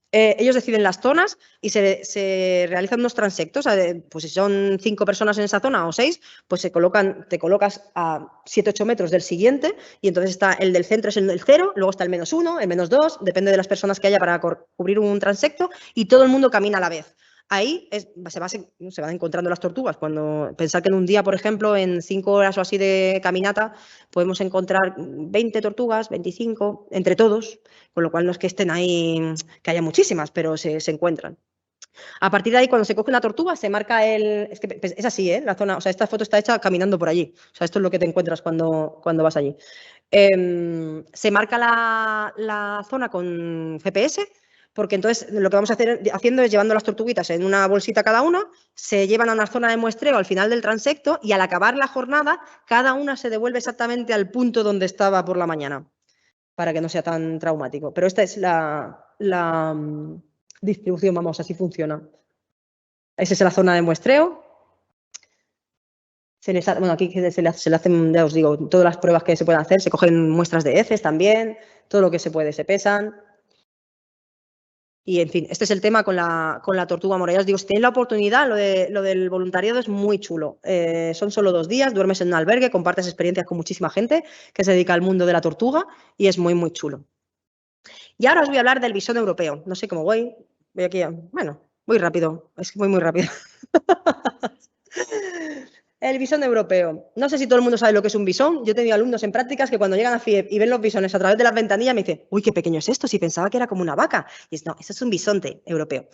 B: Ellos deciden las zonas y se realizan unos transectos. Pues si son 5 personas en esa zona o 6, pues te colocas a 7-8 metros del siguiente y entonces está el del centro, es el del 0, luego está el -1, el -2, depende de las personas que haya para cubrir un transecto y todo el mundo camina a la vez. Ahí se van encontrando las tortugas. Pensar que en un día, por ejemplo, en 5 horas o así de caminata, podemos encontrar 20 tortugas, 25, entre todos, con lo cual no es que estén ahí, que haya muchísimas, pero se encuentran. A partir de ahí, cuando se coge una tortuga, se marca es así, la zona, o sea, esta foto está hecha caminando por allí. O sea, esto es lo que te encuentras cuando vas allí. Se marca la zona con GPS, porque entonces lo que vamos haciendo es llevando las tortuguitas en una bolsita cada una, se llevan a una zona de muestreo al final del transecto y al acabar la jornada, cada una se devuelve exactamente al punto donde estaba por la mañana, para que no sea tan traumático. Pero esta es la distribución, vamos, así funciona. Esa es la zona de muestreo. Aquí se le hacen, ya os digo, todas las pruebas que se pueden hacer, se cogen muestras de heces también, todo lo que se puede, se pesan. Y, en fin, este es el tema con la tortuga mora. Ya os digo, si tenéis la oportunidad, lo del voluntariado es muy chulo. Son solo 2 días, duermes en un albergue, compartes experiencias con muchísima gente que se dedica al mundo de la tortuga y es muy, muy chulo. Y ahora os voy a hablar del bisón europeo. No sé cómo voy. Voy aquí, bueno, voy rápido. Es que voy muy rápido. El bisón europeo. No sé si todo el mundo sabe lo que es un bisón. Yo he tenido alumnos en prácticas que cuando llegan a FIEP y ven los bisones a través de las ventanillas me dicen, uy, qué pequeño es esto, si pensaba que era como una vaca. Y no, eso es un bisonte europeo.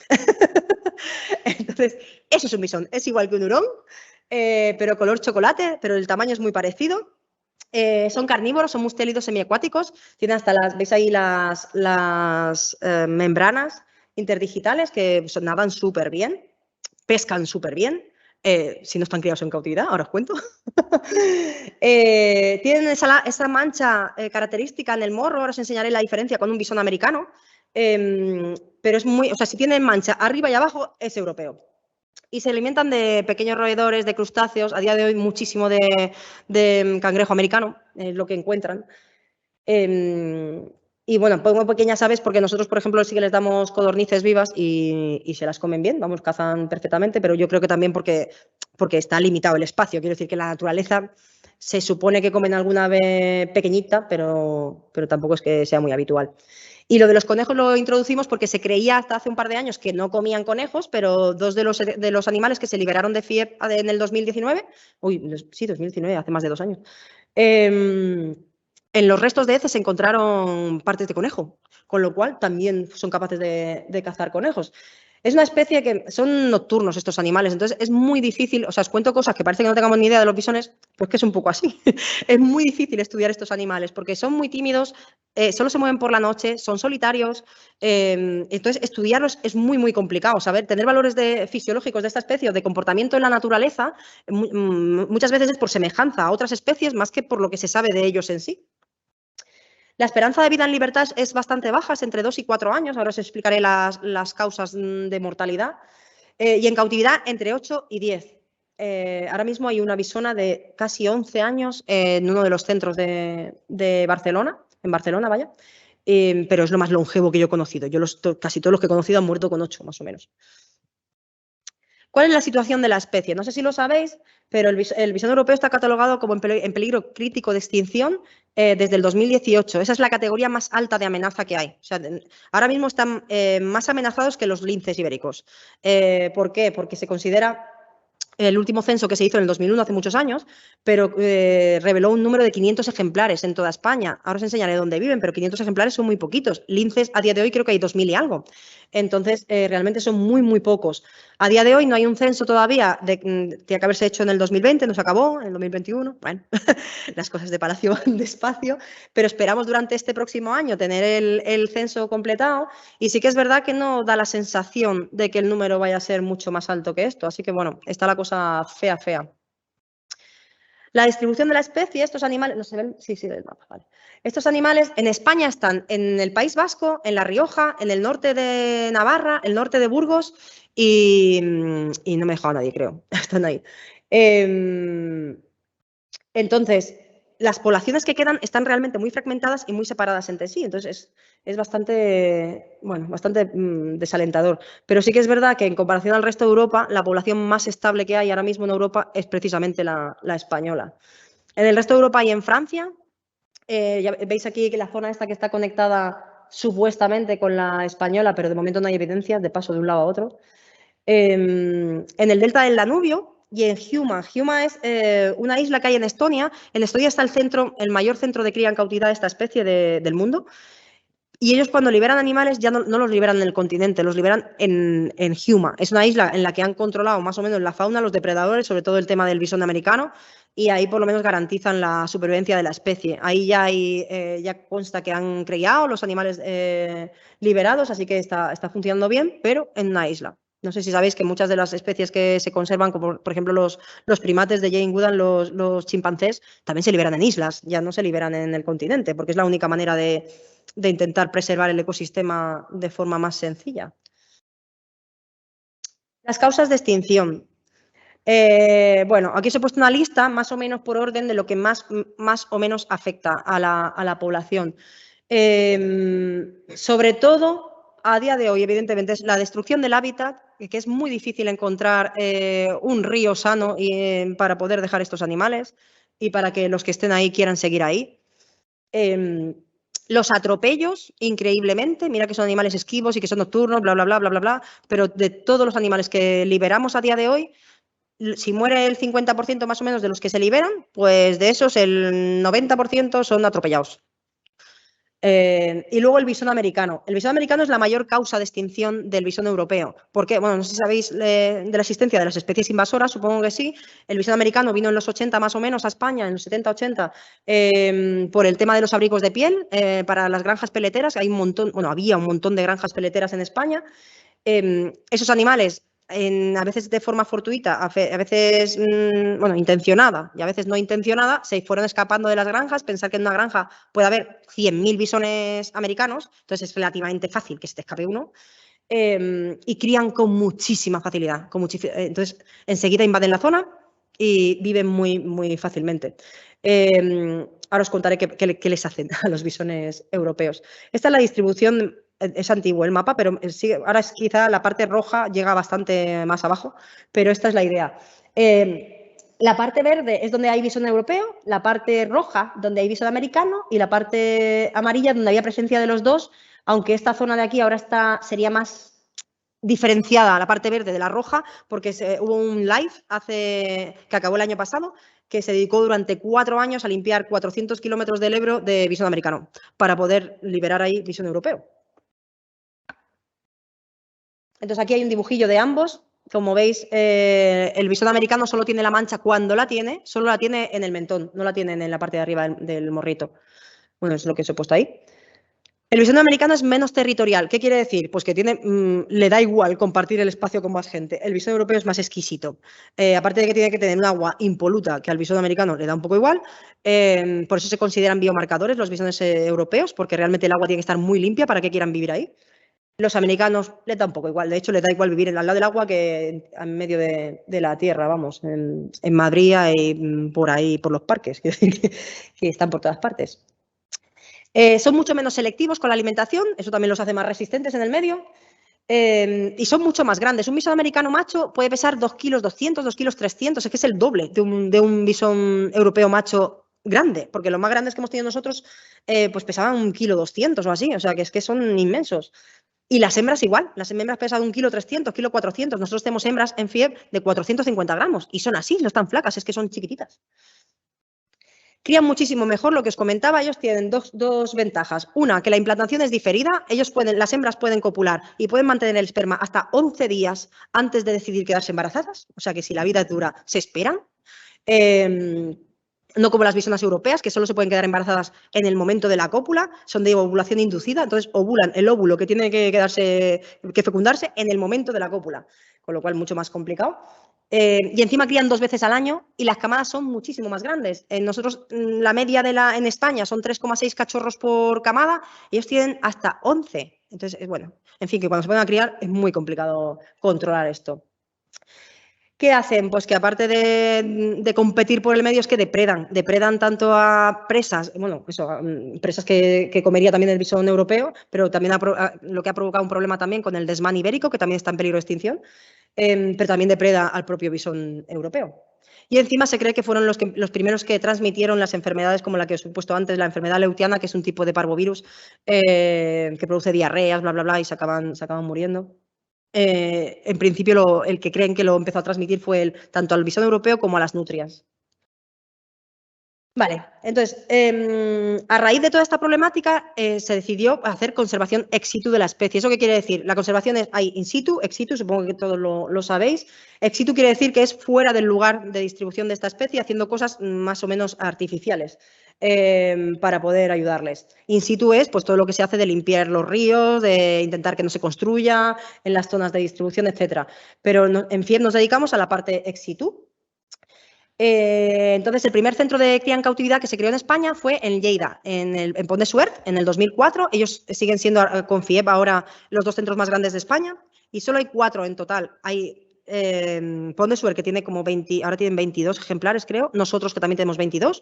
B: Entonces, eso es un bisón. Es igual que un hurón, pero color chocolate, pero el tamaño es muy parecido. Son carnívoros, son mustélidos semiacuáticos. Tienen hasta ¿veis ahí las membranas interdigitales que nadan súper bien, pescan súper bien. Si no están criados en cautividad, ahora os cuento. Tienen esa mancha característica en el morro, ahora os enseñaré la diferencia con un bisón americano, pero es o sea, si tienen mancha arriba y abajo es europeo. Y se alimentan de pequeños roedores, de crustáceos, a día de hoy muchísimo de cangrejo americano, es lo que encuentran. Y bueno, pongo pequeñas aves porque nosotros, por ejemplo, sí que les damos codornices vivas y se las comen bien, vamos, cazan perfectamente, pero yo creo que también porque está limitado el espacio. Quiero decir que la naturaleza se supone que comen alguna ave pequeñita, pero tampoco es que sea muy habitual. Y lo de los conejos lo introducimos porque se creía hasta hace un par de años que no comían conejos, pero dos de los animales que se liberaron de FIEP en el 2019, sí, 2019, hace más de 2 años, en los restos de heces se encontraron partes de conejo, con lo cual también son capaces de cazar conejos. Es una especie que son nocturnos estos animales, entonces es muy difícil, o sea, os cuento cosas que parece que no tengamos ni idea de los bisones, pues que es un poco así. Es muy difícil estudiar estos animales porque son muy tímidos, solo se mueven por la noche, son solitarios, entonces estudiarlos es muy, muy complicado. Saber, tener valores fisiológicos de esta especie o de comportamiento en la naturaleza muchas veces es por semejanza a otras especies más que por lo que se sabe de ellos en sí. La esperanza de vida en libertad es bastante baja, es entre 2 y 4 años, ahora os explicaré las causas de mortalidad, y en cautividad entre 8 y 10. Ahora mismo hay una bisona de casi 11 años en uno de los centros de Barcelona, en Barcelona, vaya, pero es lo más longevo que yo he conocido. Casi todos los que he conocido han muerto con 8, más o menos. ¿Cuál es la situación de la especie? No sé si lo sabéis, pero el bisón europeo está catalogado como en peligro crítico de extinción desde el 2018. Esa es la categoría más alta de amenaza que hay. O sea, ahora mismo están más amenazados que los linces ibéricos. ¿Por qué? Porque se considera el último censo que se hizo en el 2001, hace muchos años, pero reveló un número de 500 ejemplares en toda España. Ahora os enseñaré dónde viven, pero 500 ejemplares son muy poquitos. Linces a día de hoy creo que hay 2.000 y algo. Entonces, realmente son muy, muy pocos. A día de hoy no hay un censo todavía, tiene que haberse hecho en el 2020, no se acabó, en el 2021. Bueno, las cosas de Palacio van despacio, pero esperamos durante este próximo año tener el censo completado y sí que es verdad que no da la sensación de que el número vaya a ser mucho más alto que esto. Así que, bueno, está la cosa fea, fea. La distribución de la especie, estos animales, ¿no se ven? Sí, del mapa, vale. Estos animales en España están en el País Vasco, en La Rioja, en el norte de Navarra, el norte de Burgos y no me he dejado a nadie, creo. Están ahí. Entonces, las poblaciones que quedan están realmente muy fragmentadas y muy separadas entre sí. Entonces, es bastante, bueno, bastante desalentador. Pero sí que es verdad que en comparación al resto de Europa, la población más estable que hay ahora mismo en Europa es precisamente la española. En el resto de Europa y en Francia, ya veis aquí que la zona esta que está conectada supuestamente con la española, pero de momento no hay evidencias de paso de un lado a otro. En el delta del Danubio y en Hiuma. Hiuma es una isla que hay en Estonia. En Estonia está el mayor centro de cría en cautividad de esta especie del mundo. Y ellos cuando liberan animales ya no los liberan en el continente, los liberan en Hiuma. Es una isla en la que han controlado más o menos la fauna, los depredadores, sobre todo el tema del bisón americano, y ahí por lo menos garantizan la supervivencia de la especie. Ahí ya consta que han criado los animales liberados, así que está funcionando bien, pero en una isla. No sé si sabéis que muchas de las especies que se conservan, como por ejemplo los primates de Jane Goodall, los chimpancés, también se liberan en islas, ya no se liberan en el continente, porque es la única manera de intentar preservar el ecosistema de forma más sencilla. Las causas de extinción. Bueno, aquí os he puesto una lista más o menos por orden de lo que más o menos afecta a la población. Sobre todo, a día de hoy, evidentemente, es la destrucción del hábitat, que es muy difícil encontrar un río sano para poder dejar estos animales y para que los que estén ahí quieran seguir ahí. Los atropellos, increíblemente, mira que son animales esquivos y que son nocturnos, bla, bla, bla, bla, bla, bla, pero de todos los animales que liberamos a día de hoy, si muere el 50% más o menos de los que se liberan, pues de esos el 90% son atropellados. Y luego el bisón americano. El bisón americano es la mayor causa de extinción del bisón europeo. ¿Por qué? Bueno, no sé si sabéis de la existencia de las especies invasoras, supongo que sí. El bisón americano vino en los 80 más o menos a España, en los 70-80, por el tema de los abrigos de piel para las granjas peleteras. Había un montón de granjas peleteras en España. Esos animales, a veces de forma fortuita, a veces intencionada y a veces no intencionada, se fueron escapando de las granjas. Pensar que en una granja puede haber 100.000 bisones americanos, entonces es relativamente fácil que se te escape uno, y crían con muchísima facilidad. Entonces, enseguida invaden la zona y viven muy, muy fácilmente. Ahora os contaré qué les hacen a los bisones europeos. Esta es la distribución. Es antiguo el mapa, pero sí, ahora es quizá la parte roja llega bastante más abajo, pero esta es la idea. La parte verde es donde hay bisón europeo, la parte roja donde hay bisón americano y la parte amarilla donde había presencia de los dos aunque esta zona de aquí ahora sería más diferenciada, la parte verde de la roja, porque hubo un live que acabó el año pasado, que se dedicó durante 4 años a limpiar 400 kilómetros del Ebro de visón americano, para poder liberar ahí visón europeo. Entonces aquí hay un dibujillo de ambos. Como veis, el visón americano solo tiene la mancha cuando la tiene, solo la tiene en el mentón, no la tiene en la parte de arriba del morrito. Bueno, es lo que os he puesto ahí. El visón americano es menos territorial. ¿Qué quiere decir? Pues que le da igual compartir el espacio con más gente. El visón europeo es más exquisito. Aparte de que tiene que tener un agua impoluta, que al visón americano le da un poco igual, por eso se consideran biomarcadores los visones europeos, porque realmente el agua tiene que estar muy limpia para que quieran vivir ahí. Los americanos les da un poco igual. De hecho, les da igual vivir al lado del agua que en medio de la tierra, vamos, en Madrid y por ahí, por los parques, que están por todas partes. Son mucho menos selectivos con la alimentación, eso también los hace más resistentes en el medio. Y son mucho más grandes. Un visón americano macho puede pesar 2 kilos 200, 2 kilos 300, es que es el doble de un visón europeo macho grande, porque los más grandes que hemos tenido nosotros pues pesaban 1 kilo 200 o así, o sea que es que son inmensos. Y las hembras igual, las hembras pesan 1 kilo 300, kilo 400. Nosotros tenemos hembras en FIEB de 450 gramos y son así, no están flacas, es que son chiquititas. Crían muchísimo mejor, lo que os comentaba, ellos tienen dos ventajas. Una, que la implantación es diferida, las hembras pueden copular y pueden mantener el esperma hasta 11 días antes de decidir quedarse embarazadas, o sea que si la vida es dura, se esperan. No como las visonas europeas, que solo se pueden quedar embarazadas en el momento de la cópula, son de ovulación inducida, entonces ovulan el óvulo que tiene que fecundarse en el momento de la cópula, con lo cual mucho más complicado. Y encima crían 2 veces al año y las camadas son muchísimo más grandes. Nosotros, la media en España son 3,6 cachorros por camada, ellos tienen hasta 11. Entonces, bueno, en fin, que cuando se ponen a criar es muy complicado controlar esto. ¿Qué hacen? Pues que aparte de competir por el medio es que depredan tanto a presas, bueno, eso, presas que comería también el visón europeo, pero también lo que ha provocado un problema también con el desmán ibérico, que también está en peligro de extinción, pero también depreda al propio visón europeo. Y encima se cree que fueron los primeros que transmitieron las enfermedades como la que os he puesto antes, la enfermedad leutiana, que es un tipo de parvovirus que produce diarreas, bla, bla, bla, y se acaban muriendo. En principio, el que creen que lo empezó a transmitir fue tanto al visón europeo como a las nutrias. Vale, entonces, a raíz de toda esta problemática se decidió hacer conservación ex situ de la especie. ¿Eso qué quiere decir? La conservación hay in situ, ex situ, supongo que todos lo sabéis. Ex situ quiere decir que es fuera del lugar de distribución de esta especie, haciendo cosas más o menos artificiales para poder ayudarles. In situ es pues, todo lo que se hace de limpiar los ríos, de intentar que no se construya en las zonas de distribución, etc. Pero en FIEB nos dedicamos a la parte ex situ. Entonces, el primer centro de cría en cautividad que se creó en España fue en Lleida, en Pont de Suert, en el 2004. Ellos siguen siendo con FIEB ahora los 2 centros más grandes de España y solo hay 4 en total. Hay Pont de Suert, que tiene como 20, ahora tienen 22 ejemplares, creo. Nosotros, que también tenemos 22.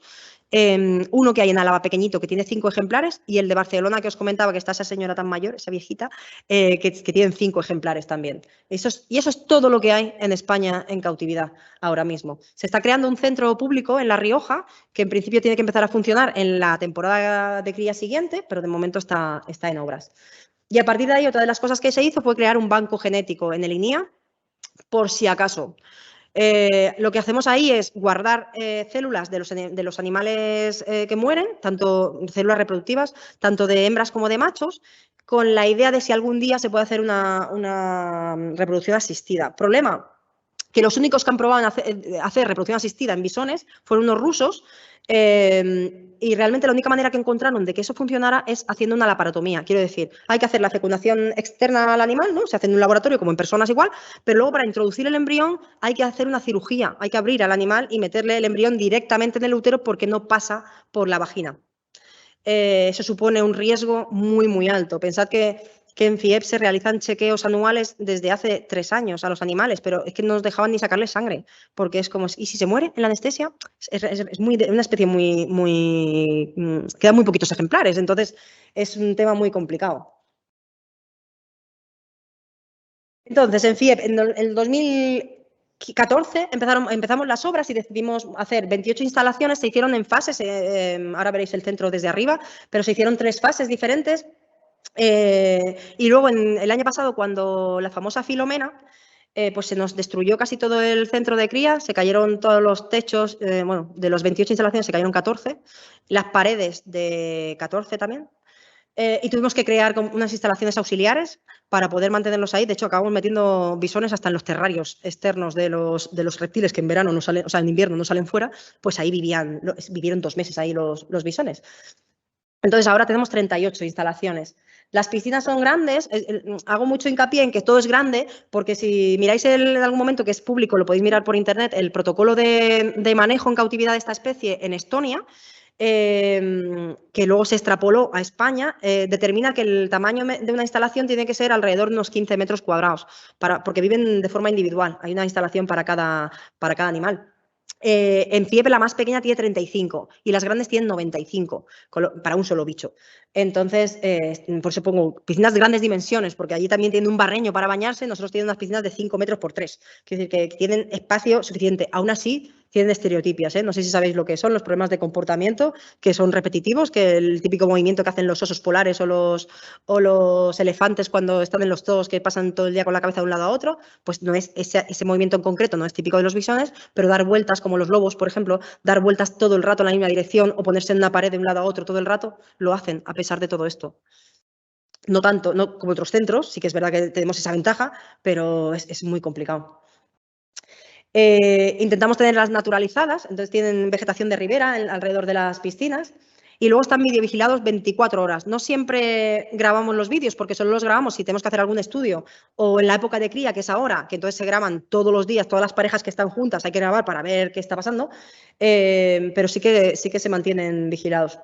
B: Uno que hay en Álava pequeñito, que tiene 5 ejemplares. Y el de Barcelona, que os comentaba, que está esa señora tan mayor, esa viejita, que tienen 5 ejemplares también. Y eso es todo lo que hay en España en cautividad ahora mismo. Se está creando un centro público en La Rioja, que en principio tiene que empezar a funcionar en la temporada de cría siguiente, pero de momento está en obras. Y a partir de ahí, otra de las cosas que se hizo fue crear un banco genético en el INIA, por si acaso. Lo que hacemos ahí es guardar células de los animales que mueren, tanto células reproductivas, tanto de hembras como de machos, con la idea de si algún día se puede hacer una reproducción asistida. Problema, que los únicos que han probado hacer reproducción asistida en bisones fueron unos rusos, y realmente la única manera que encontraron de que eso funcionara es haciendo una laparotomía. Quiero decir, hay que hacer la fecundación externa al animal, ¿no? Se hace en un laboratorio como en personas igual, pero luego para introducir el embrión hay que hacer una cirugía, hay que abrir al animal y meterle el embrión directamente en el útero porque no pasa por la vagina. Eso supone un riesgo muy, muy alto. Pensad que en FIEB se realizan chequeos anuales desde hace 3 años a los animales, pero es que no nos dejaban ni sacarle sangre, porque es como, ¿y si se muere en la anestesia? Es una especie quedan muy poquitos ejemplares, entonces es un tema muy complicado. Entonces, en FIEB, en el 2014 empezamos las obras y decidimos hacer 28 instalaciones, se hicieron en fases, ahora veréis el centro desde arriba, pero se hicieron 3 fases diferentes. Y luego, el año pasado, cuando la famosa Filomena, pues se nos destruyó casi todo el centro de cría, se cayeron todos los techos, bueno, de los 28 instalaciones se cayeron 14, las paredes de 14 también, y tuvimos que crear unas instalaciones auxiliares para poder mantenerlos ahí. De hecho, acabamos metiendo bisones hasta en los terrarios externos de los reptiles que en verano no salen, o sea, en invierno no salen fuera, pues ahí vivieron 2 meses ahí los bisones. Entonces, ahora tenemos 38 instalaciones. Las piscinas son grandes, hago mucho hincapié en que todo es grande, porque si miráis en algún momento, que es público, lo podéis mirar por internet, el protocolo de manejo en cautividad de esta especie en Estonia, que luego se extrapoló a España, determina que el tamaño de una instalación tiene que ser alrededor de unos 15 metros cuadrados, porque viven de forma individual, hay una instalación para cada animal. En pie la más pequeña tiene 35 y las grandes tienen 95 para un solo bicho. Entonces, por eso pongo piscinas de grandes dimensiones, porque allí también tienen un barreño para bañarse, nosotros tenemos unas piscinas de 5 metros por 3. Quiere decir que tienen espacio suficiente. Aún así, tienen estereotipias. No sé si sabéis lo que son los problemas de comportamiento, que son repetitivos, que el típico movimiento que hacen los osos polares o los elefantes cuando están en los zoos, que pasan todo el día con la cabeza de un lado a otro, pues no es ese movimiento en concreto, no es típico de los bisones, pero dar vueltas, como los lobos, por ejemplo, dar vueltas todo el rato en la misma dirección o ponerse en una pared de un lado a otro todo el rato, lo hacen a pesar de todo esto. No tanto, no como otros centros, sí que es verdad que tenemos esa ventaja, pero es muy complicado. Intentamos tenerlas naturalizadas, entonces tienen vegetación de ribera alrededor de las piscinas. Y luego están videovigilados 24 horas. No siempre grabamos los vídeos, porque solo los grabamos si tenemos que hacer algún estudio o en la época de cría, que es ahora, que entonces se graban todos los días, todas las parejas que están juntas, hay que grabar para ver qué está pasando, pero sí que se mantienen vigilados.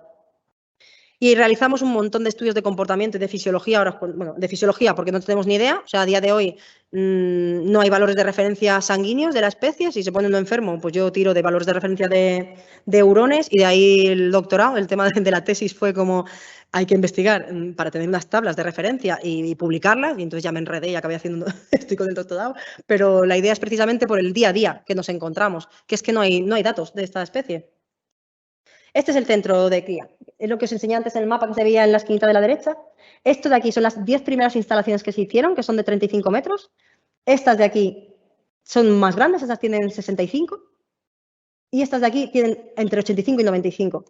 B: Y realizamos un montón de estudios de comportamiento y de fisiología, ahora, bueno, de fisiología porque no tenemos ni idea, o sea, a día de hoy no hay valores de referencia sanguíneos de la especie, si se pone uno enfermo, pues yo tiro de valores de referencia de hurones y de ahí el doctorado, el tema de la tesis fue como hay que investigar para tener unas tablas de referencia y publicarlas, y entonces ya me enredé y acabé haciendo, estoy con el doctorado, pero la idea es precisamente por el día a día que nos encontramos, que es que no hay datos de esta especie. Este es el centro de cría. Es lo que os enseñé antes en el mapa que se veía en la esquinita de la derecha. Esto de aquí son las 10 primeras instalaciones que se hicieron, que son de 35 metros. Estas de aquí son más grandes, estas tienen 65. Y estas de aquí tienen entre 85 y 95.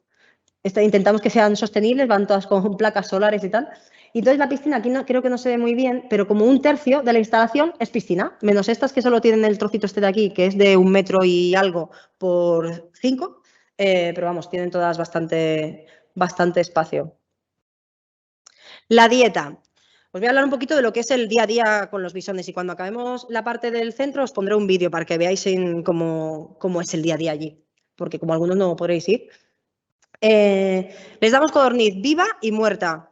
B: Intentamos que sean sostenibles, van todas con placas solares y tal. Y entonces la piscina aquí creo que no se ve muy bien, pero como un tercio de la instalación es piscina, menos estas que solo tienen el trocito este de aquí, que es de 1 metro y algo por 5. Pero vamos, tienen todas bastante espacio. La dieta. Os voy a hablar un poquito de lo que es el día a día con los bisones y cuando acabemos la parte del centro os pondré un vídeo para que veáis cómo es el día a día allí, porque como algunos no podréis ir. Les damos codorniz viva y muerta.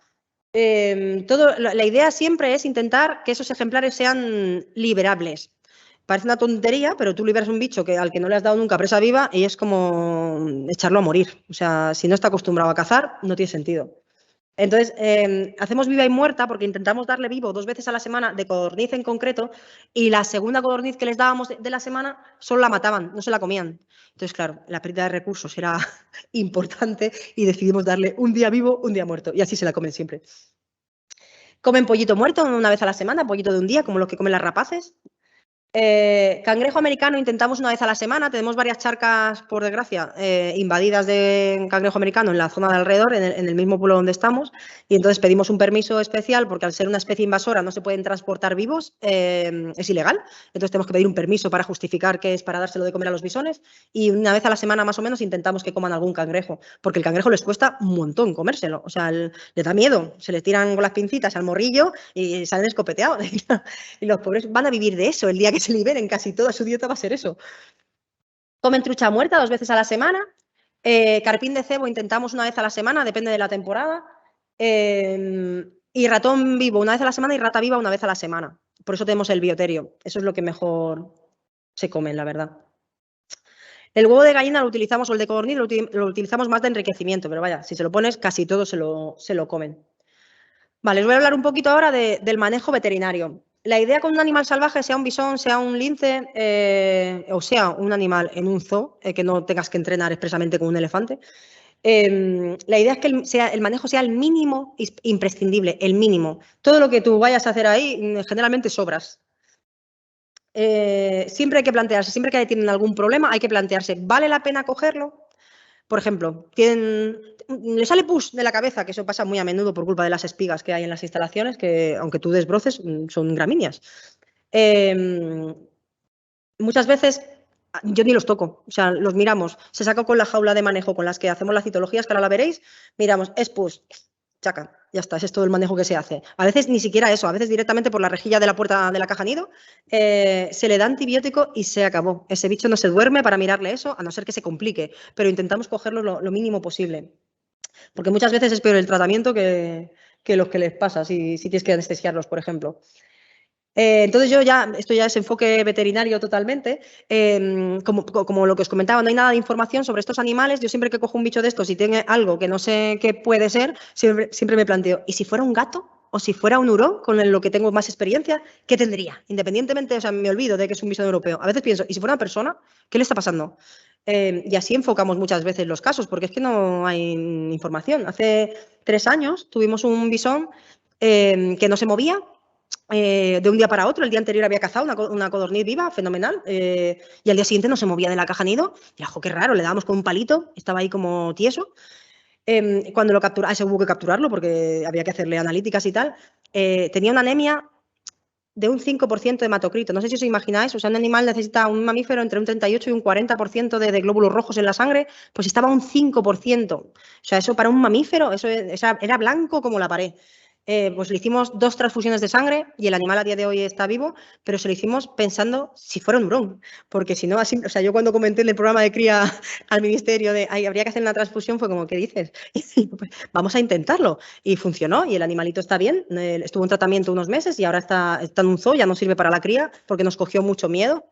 B: La idea siempre es intentar que esos ejemplares sean liberables. Parece una tontería, pero tú liberas un bicho al que no le has dado nunca presa viva y es como echarlo a morir. O sea, si no está acostumbrado a cazar, no tiene sentido. Entonces, hacemos viva y muerta porque intentamos darle vivo 2 veces a la semana de codorniz en concreto y la segunda codorniz que les dábamos de la semana solo la mataban, no se la comían. Entonces, claro, la pérdida de recursos era importante y decidimos darle un día vivo, un día muerto y así se la comen siempre. Comen pollito muerto una vez a la semana, pollito de un día, como los que comen las rapaces. Cangrejo americano intentamos una vez a la semana. Tenemos varias charcas, por desgracia, invadidas de cangrejo americano en la zona de alrededor, en el mismo pueblo donde estamos, y entonces pedimos un permiso especial porque al ser una especie invasora no se pueden transportar vivos, es ilegal, entonces tenemos que pedir un permiso para justificar que es para dárselo de comer a los bisones y una vez a la semana más o menos intentamos que coman algún cangrejo, porque el cangrejo les cuesta un montón comérselo, o sea, le da miedo, se les tiran con las pincitas al morrillo y salen escopeteados y los pobres van a vivir de eso el día que se liberen, casi toda su dieta va a ser eso. Comen trucha muerta 2 veces a la semana, carpín de cebo intentamos una vez a la semana, depende de la temporada, y ratón vivo una vez a la semana y rata viva una vez a la semana. Por eso tenemos el bioterio, eso es lo que mejor se comen, la verdad. El huevo de gallina lo utilizamos, o el de codorniz lo utilizamos más de enriquecimiento, pero vaya, si se lo pones casi todo se lo comen. Vale, os voy a hablar un poquito ahora del manejo veterinario. La idea con un animal salvaje, sea un bisón, sea un lince o sea un animal en un zoo, que no tengas que entrenar expresamente con un elefante, La idea es que el manejo sea el mínimo imprescindible, el mínimo. Todo lo que tú vayas a hacer ahí, generalmente sobras. Siempre hay que plantearse, siempre que tienen algún problema, hay que plantearse, ¿vale la pena cogerlo? Por ejemplo, le sale pus de la cabeza, que eso pasa muy a menudo por culpa de las espigas que hay en las instalaciones, que aunque tú desbroces, son gramíneas. Muchas veces yo ni los toco, o sea, los miramos, se saca con la jaula de manejo con las que hacemos las citologías, que ahora la veréis, miramos, es pus, chaca, ya está, ese es todo el manejo que se hace. A veces ni siquiera eso, a veces directamente por la rejilla de la puerta de la caja nido, se le da antibiótico y se acabó. Ese bicho no se duerme para mirarle eso, a no ser que se complique, pero intentamos cogerlo lo mínimo posible. Porque muchas veces es peor el tratamiento que lo que les pasa si tienes que anestesiarlos, por ejemplo. Entonces esto ya es enfoque veterinario totalmente. Como lo que os comentaba, no hay nada de información sobre estos animales. Yo siempre que cojo un bicho de estos y tiene algo que no sé qué puede ser, siempre me planteo, ¿y si fuera un gato? ¿O si fuera un hurón, con lo que tengo más experiencia, qué tendría? Independientemente, o sea, me olvido de que es un bicho europeo. A veces pienso, ¿y si fuera una persona? ¿Qué le está pasando? Y así enfocamos muchas veces los casos, porque es que no hay información. Hace 3 años tuvimos un bisón que no se movía, de un día para otro. El día anterior había cazado una codorniz viva, fenomenal, y al día siguiente no se movía de la caja nido. Y ojo, qué raro, le dábamos con un palito, estaba ahí como tieso. Cuando lo capturamos, ese hubo que capturarlo porque había que hacerle analíticas y tal, tenía una anemia de un 5% de hematocrito. No sé si os imagináis, o sea, un animal necesita, un mamífero, entre un 38 y un 40% de glóbulos rojos en la sangre, pues estaba un 5%. O sea, eso para un mamífero, eso era blanco como la pared. Pues le hicimos 2 transfusiones de sangre y el animal a día de hoy está vivo, pero se lo hicimos pensando si fuera un hurón, porque si no, así, o sea, yo cuando comenté en el programa de cría al ministerio de habría que hacer una transfusión, fue como, ¿qué dices? Pues, vamos a intentarlo. Y funcionó y el animalito está bien, estuvo en tratamiento unos meses y ahora está en un zoo, ya no sirve para la cría porque nos cogió mucho miedo.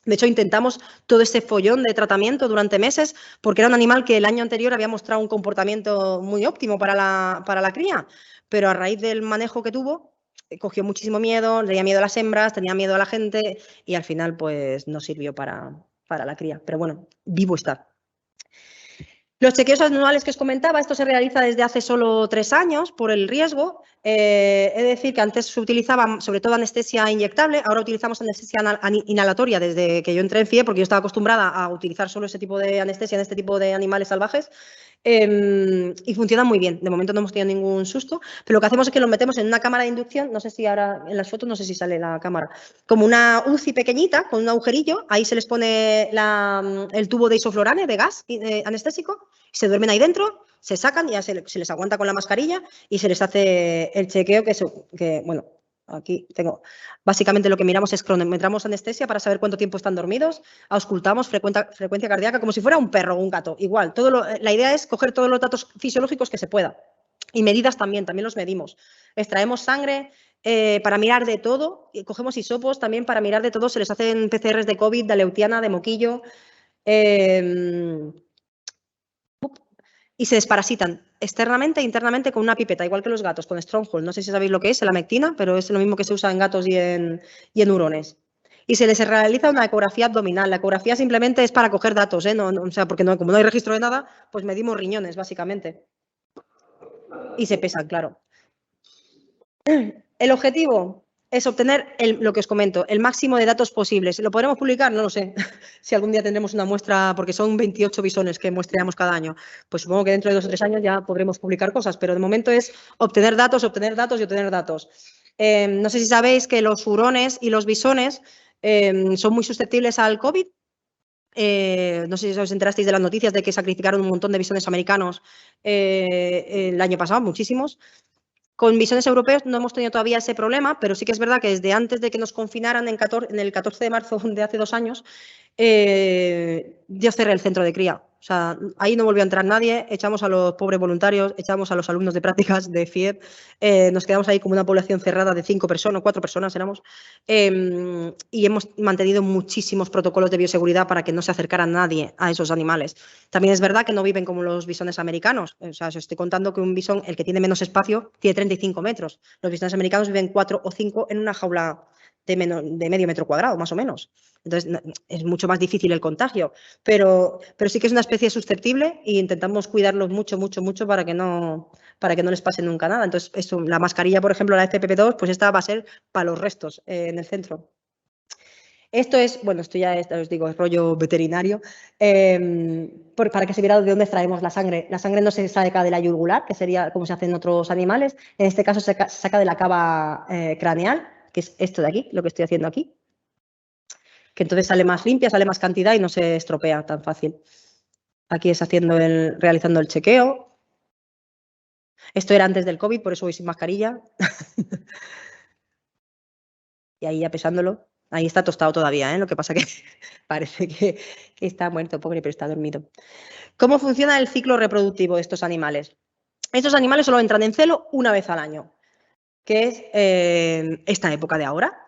B: De hecho, intentamos todo ese follón de tratamiento durante meses porque era un animal que el año anterior había mostrado un comportamiento muy óptimo para la cría, pero a raíz del manejo que tuvo, cogió muchísimo miedo, tenía miedo a las hembras, tenía miedo a la gente y al final pues no sirvió para la cría. Pero bueno, vivo está. Los chequeos anuales que os comentaba, esto se realiza desde hace solo 3 años por el riesgo. Es decir, que antes se utilizaba sobre todo anestesia inyectable, ahora utilizamos anestesia inhalatoria desde que yo entré en FIE, porque yo estaba acostumbrada a utilizar solo ese tipo de anestesia en este tipo de animales salvajes. Y funciona muy bien. De momento no hemos tenido ningún susto, pero lo que hacemos es que lo metemos en una cámara de inducción, no sé si ahora en las fotos, no sé si sale la cámara, como una UCI pequeñita con un agujerillo, ahí se les pone el tubo de isoflorane, de gas anestésico, se duermen ahí dentro, se sacan, ya se les aguanta con la mascarilla y se les hace el chequeo que bueno, aquí tengo, básicamente lo que miramos es cronometramos anestesia para saber cuánto tiempo están dormidos, auscultamos frecuencia cardíaca como si fuera un perro o un gato, igual. La idea es coger todos los datos fisiológicos que se pueda y medidas también los medimos. Extraemos sangre para mirar de todo, y cogemos hisopos también para mirar de todo, se les hacen PCRs de COVID, de aleutiana, de moquillo, y se desparasitan externamente e internamente con una pipeta, igual que los gatos, con Stronghold. No sé si sabéis lo que es, la mectina, pero es lo mismo que se usa en gatos y en hurones. Y se les realiza una ecografía abdominal. La ecografía simplemente es para coger datos, o sea, porque como no hay registro de nada, pues medimos riñones, básicamente. Y se pesan, claro. El objetivo es obtener lo que os comento, el máximo de datos posibles. ¿Lo podremos publicar? No lo sé. Si algún día tendremos una muestra, porque son 28 bisones que muestreamos cada año, pues supongo que dentro de 2 o 3 años ya podremos publicar cosas, pero de momento es obtener datos y obtener datos. No sé si sabéis que los hurones y los bisones son muy susceptibles al COVID. No sé si os enterasteis de las noticias de que sacrificaron un montón de bisones americanos el año pasado, muchísimos. Con bisones europeos no hemos tenido todavía ese problema, pero sí que es verdad que desde antes de que nos confinaran en el 14 de marzo de hace 2 años, yo cerré el centro de cría. O sea, ahí no volvió a entrar nadie, echamos a los pobres voluntarios, echamos a los alumnos de prácticas de FIEP, nos quedamos ahí como una población cerrada de 5 personas, 4 personas éramos, y hemos mantenido muchísimos protocolos de bioseguridad para que no se acercara nadie a esos animales. También es verdad que no viven como los bisones americanos. O sea, os estoy contando que un bisón, el que tiene menos espacio, tiene 35 metros. Los bisones americanos viven 4 o 5 en una jaula de medio metro cuadrado, más o menos. Entonces, es mucho más difícil el contagio, pero sí que es una especie susceptible e intentamos cuidarlos mucho, mucho, mucho para que no les pase nunca nada. Entonces, la mascarilla, por ejemplo, la FFP2, pues esta va a ser para los restos en el centro. Esto es, bueno, esto ya os digo, es rollo veterinario, para que se viera de dónde extraemos la sangre. La sangre no se saca de la yugular, que sería como se hace en otros animales. En este caso se saca de la cava craneal, que es esto de aquí, lo que estoy haciendo aquí. Que entonces sale más limpia, sale más cantidad y no se estropea tan fácil. Aquí es realizando el chequeo. Esto era antes del COVID, por eso voy sin mascarilla. Y ahí ya pesándolo. Ahí está tostado todavía, ¿eh? Lo que pasa que parece que está muerto, pobre, pero está dormido. ¿Cómo funciona el ciclo reproductivo de estos animales? Estos animales solo entran en celo una vez al año, que es esta época de ahora.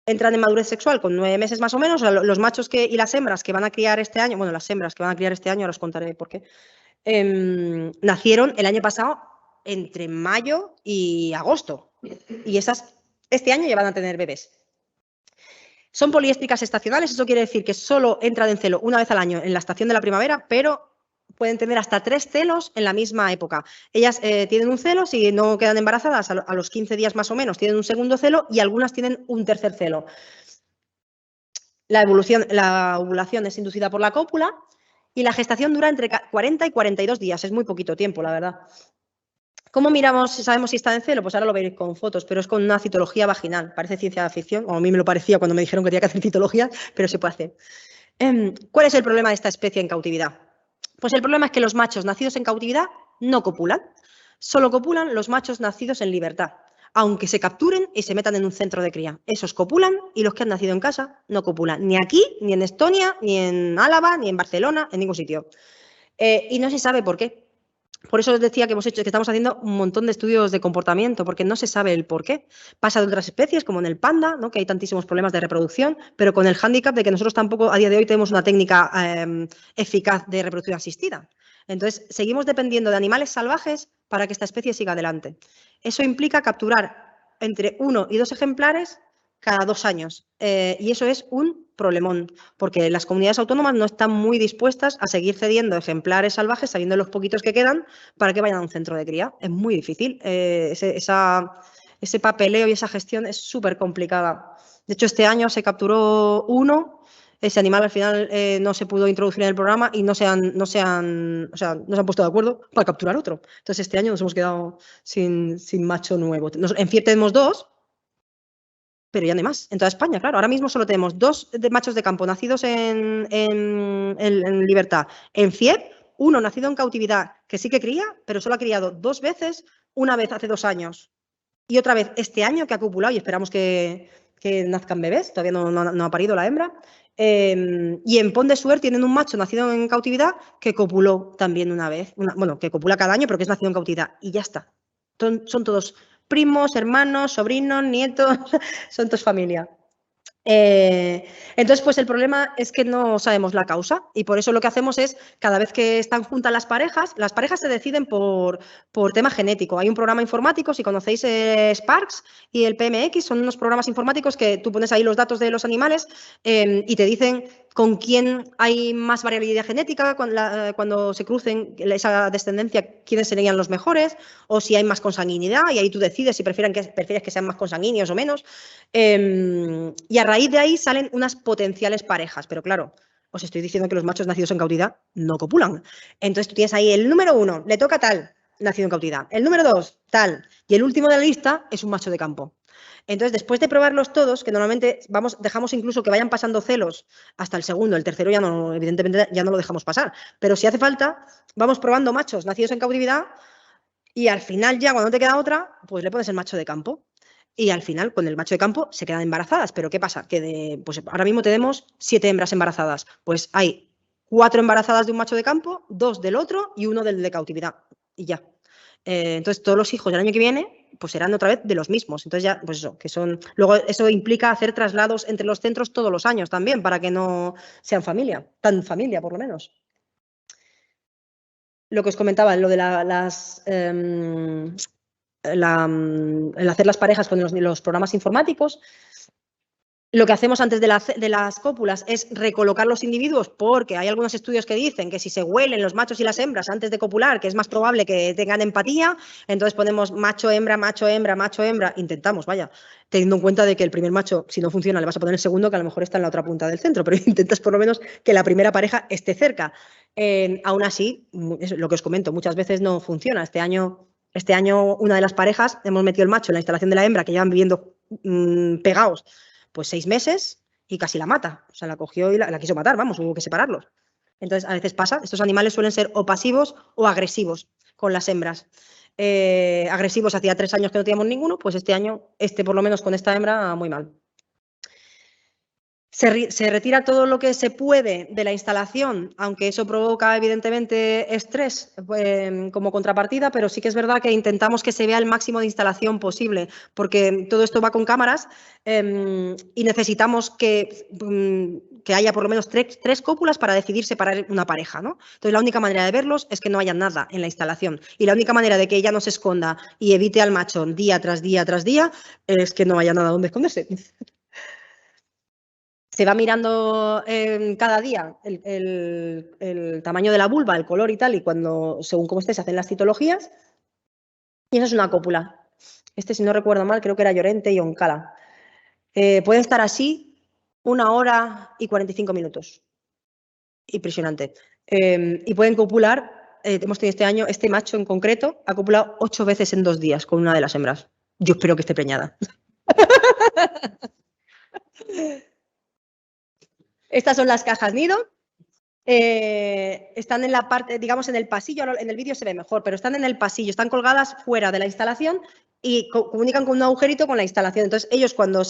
B: Entran en madurez sexual con 9 meses más o menos. O sea, los machos y las hembras que van a criar este año, bueno, las hembras que van a criar este año, ahora os contaré por qué, nacieron el año pasado entre mayo y agosto. Y este año ya van a tener bebés. Son poliéstricas estacionales, eso quiere decir que solo entran en celo una vez al año en la estación de la primavera, pero pueden tener hasta 3 celos en la misma época. Ellas tienen un celo, si no quedan embarazadas, a los 15 días más o menos tienen un segundo celo y algunas tienen un tercer celo. La ovulación es inducida por la cópula y la gestación dura entre 40 y 42 días, es muy poquito tiempo, la verdad. ¿Cómo miramos si sabemos si está en celo? Pues ahora lo veréis con fotos, pero es con una citología vaginal. Parece ciencia ficción, o a mí me lo parecía cuando me dijeron que tenía que hacer citología, pero se puede hacer. ¿Cuál es el problema de esta especie en cautividad? Pues el problema es que los machos nacidos en cautividad no copulan. Solo copulan los machos nacidos en libertad, aunque se capturen y se metan en un centro de cría. Esos copulan y los que han nacido en casa no copulan. Ni aquí, ni en Estonia, ni en Álava, ni en Barcelona, en ningún sitio. Y no se sabe por qué. Por eso os decía que estamos haciendo un montón de estudios de comportamiento, porque no se sabe el por qué. Pasa de otras especies, como en el panda, ¿no? Que hay tantísimos problemas de reproducción, pero con el hándicap de que nosotros tampoco a día de hoy tenemos una técnica eficaz de reproducción asistida. Entonces, seguimos dependiendo de animales salvajes para que esta especie siga adelante. Eso implica capturar entre 1 y 2 ejemplares cada 2 años. Y eso es un problemón, porque las comunidades autónomas no están muy dispuestas a seguir cediendo ejemplares salvajes, sabiendo los poquitos que quedan, para que vayan a un centro de cría. Es muy difícil. Ese papeleo y esa gestión es súper complicada. De hecho, este año se capturó uno. Ese animal al final no se pudo introducir en el programa y no se han puesto de acuerdo para capturar otro. Entonces, este año nos hemos quedado sin macho nuevo. En FIEP tenemos 2, pero ya no hay más. En toda España, claro. Ahora mismo solo tenemos 2 machos de campo nacidos en libertad. En FIEP, uno nacido en cautividad, que sí que cría, pero solo ha criado 2 veces, una vez hace 2 años y otra vez este año que ha copulado y esperamos que nazcan bebés, todavía no ha parido la hembra. Y en Pont de Suert tienen un macho nacido en cautividad que copuló también una vez, que copula cada año, pero que es nacido en cautividad y ya está. Son todos primos, hermanos, sobrinos, nietos, son todos familia. Entonces, pues el problema es que no sabemos la causa y por eso lo que hacemos es, cada vez que están juntas las parejas se deciden por tema genético. Hay un programa informático, si conocéis Sparks y el PMX, son unos programas informáticos que tú pones ahí los datos de los animales y te dicen con quién hay más variabilidad genética, cuando se crucen esa descendencia, quiénes serían los mejores, o si hay más consanguinidad, y ahí tú decides si prefieres que sean más consanguíneos o menos. Y a raíz de ahí salen unas potenciales parejas, pero claro, os estoy diciendo que los machos nacidos en cautividad no copulan. Entonces tú tienes ahí el número 1, le toca tal, nacido en cautividad. El número 2, tal. Y el último de la lista es un macho de campo. Entonces, después de probarlos todos, que normalmente dejamos incluso que vayan pasando celos hasta el segundo, el tercero ya no, evidentemente ya no lo dejamos pasar, pero si hace falta, vamos probando machos nacidos en cautividad y al final ya cuando no te queda otra, pues le pones el macho de campo. Y al final, con el macho de campo, se quedan embarazadas. ¿Pero qué pasa? Que pues ahora mismo tenemos 7 hembras embarazadas. Pues hay 4 embarazadas de un macho de campo, 2 del otro y 1 del de cautividad. Y ya. Entonces, todos los hijos del año que viene pues serán otra vez de los mismos. Entonces ya, pues eso, que son. Luego eso implica hacer traslados entre los centros todos los años también, para que no sean familia, tan familia por lo menos. Lo que os comentaba, lo de el hacer las parejas con los programas informáticos, Lo que hacemos antes de las cópulas es recolocar los individuos, porque hay algunos estudios que dicen que si se huelen los machos y las hembras antes de copular, que es más probable que tengan empatía, entonces ponemos macho, hembra, macho, hembra, macho, hembra. Intentamos, vaya, teniendo en cuenta de que el primer macho, si no funciona, le vas a poner el segundo, que a lo mejor está en la otra punta del centro, pero intentas por lo menos que la primera pareja esté cerca. Aún así, es lo que os comento, muchas veces no funciona. Este año, una de las parejas, hemos metido el macho en la instalación de la hembra, que llevan viviendo pegados pues 6 meses y casi la mata. O sea, la cogió y la quiso matar, vamos, hubo que separarlos. Entonces, a veces pasa, estos animales suelen ser o pasivos o agresivos con las hembras. Agresivos, hacía 3 años que no teníamos ninguno, pues este año, por lo menos con esta hembra, muy mal. Se retira todo lo que se puede de la instalación, aunque eso provoca evidentemente estrés como contrapartida, pero sí que es verdad que intentamos que se vea el máximo de instalación posible, porque todo esto va con cámaras y necesitamos que haya por lo menos 3 cópulas para decidir separar una pareja, ¿no? Entonces la única manera de verlos es que no haya nada en la instalación, y la única manera de que ella no se esconda y evite al macho día tras día tras día es que no haya nada donde esconderse. Se va mirando cada día el tamaño de la vulva, el color y tal, y según cómo esté, se hacen las citologías. Y eso es una cópula. Si no recuerdo mal, creo que era Llorente y Oncala. Puede estar así 1 hora y 45 minutos. Impresionante. Y pueden copular, hemos tenido este año, este macho en concreto, ha copulado 8 veces en 2 días con una de las hembras. Yo espero que esté preñada. Estas son las cajas nido. Están en la parte, digamos, en el pasillo, en el vídeo se ve mejor, pero están en el pasillo, están colgadas fuera de la instalación y comunican con un agujerito con la instalación. Entonces, ellos cuando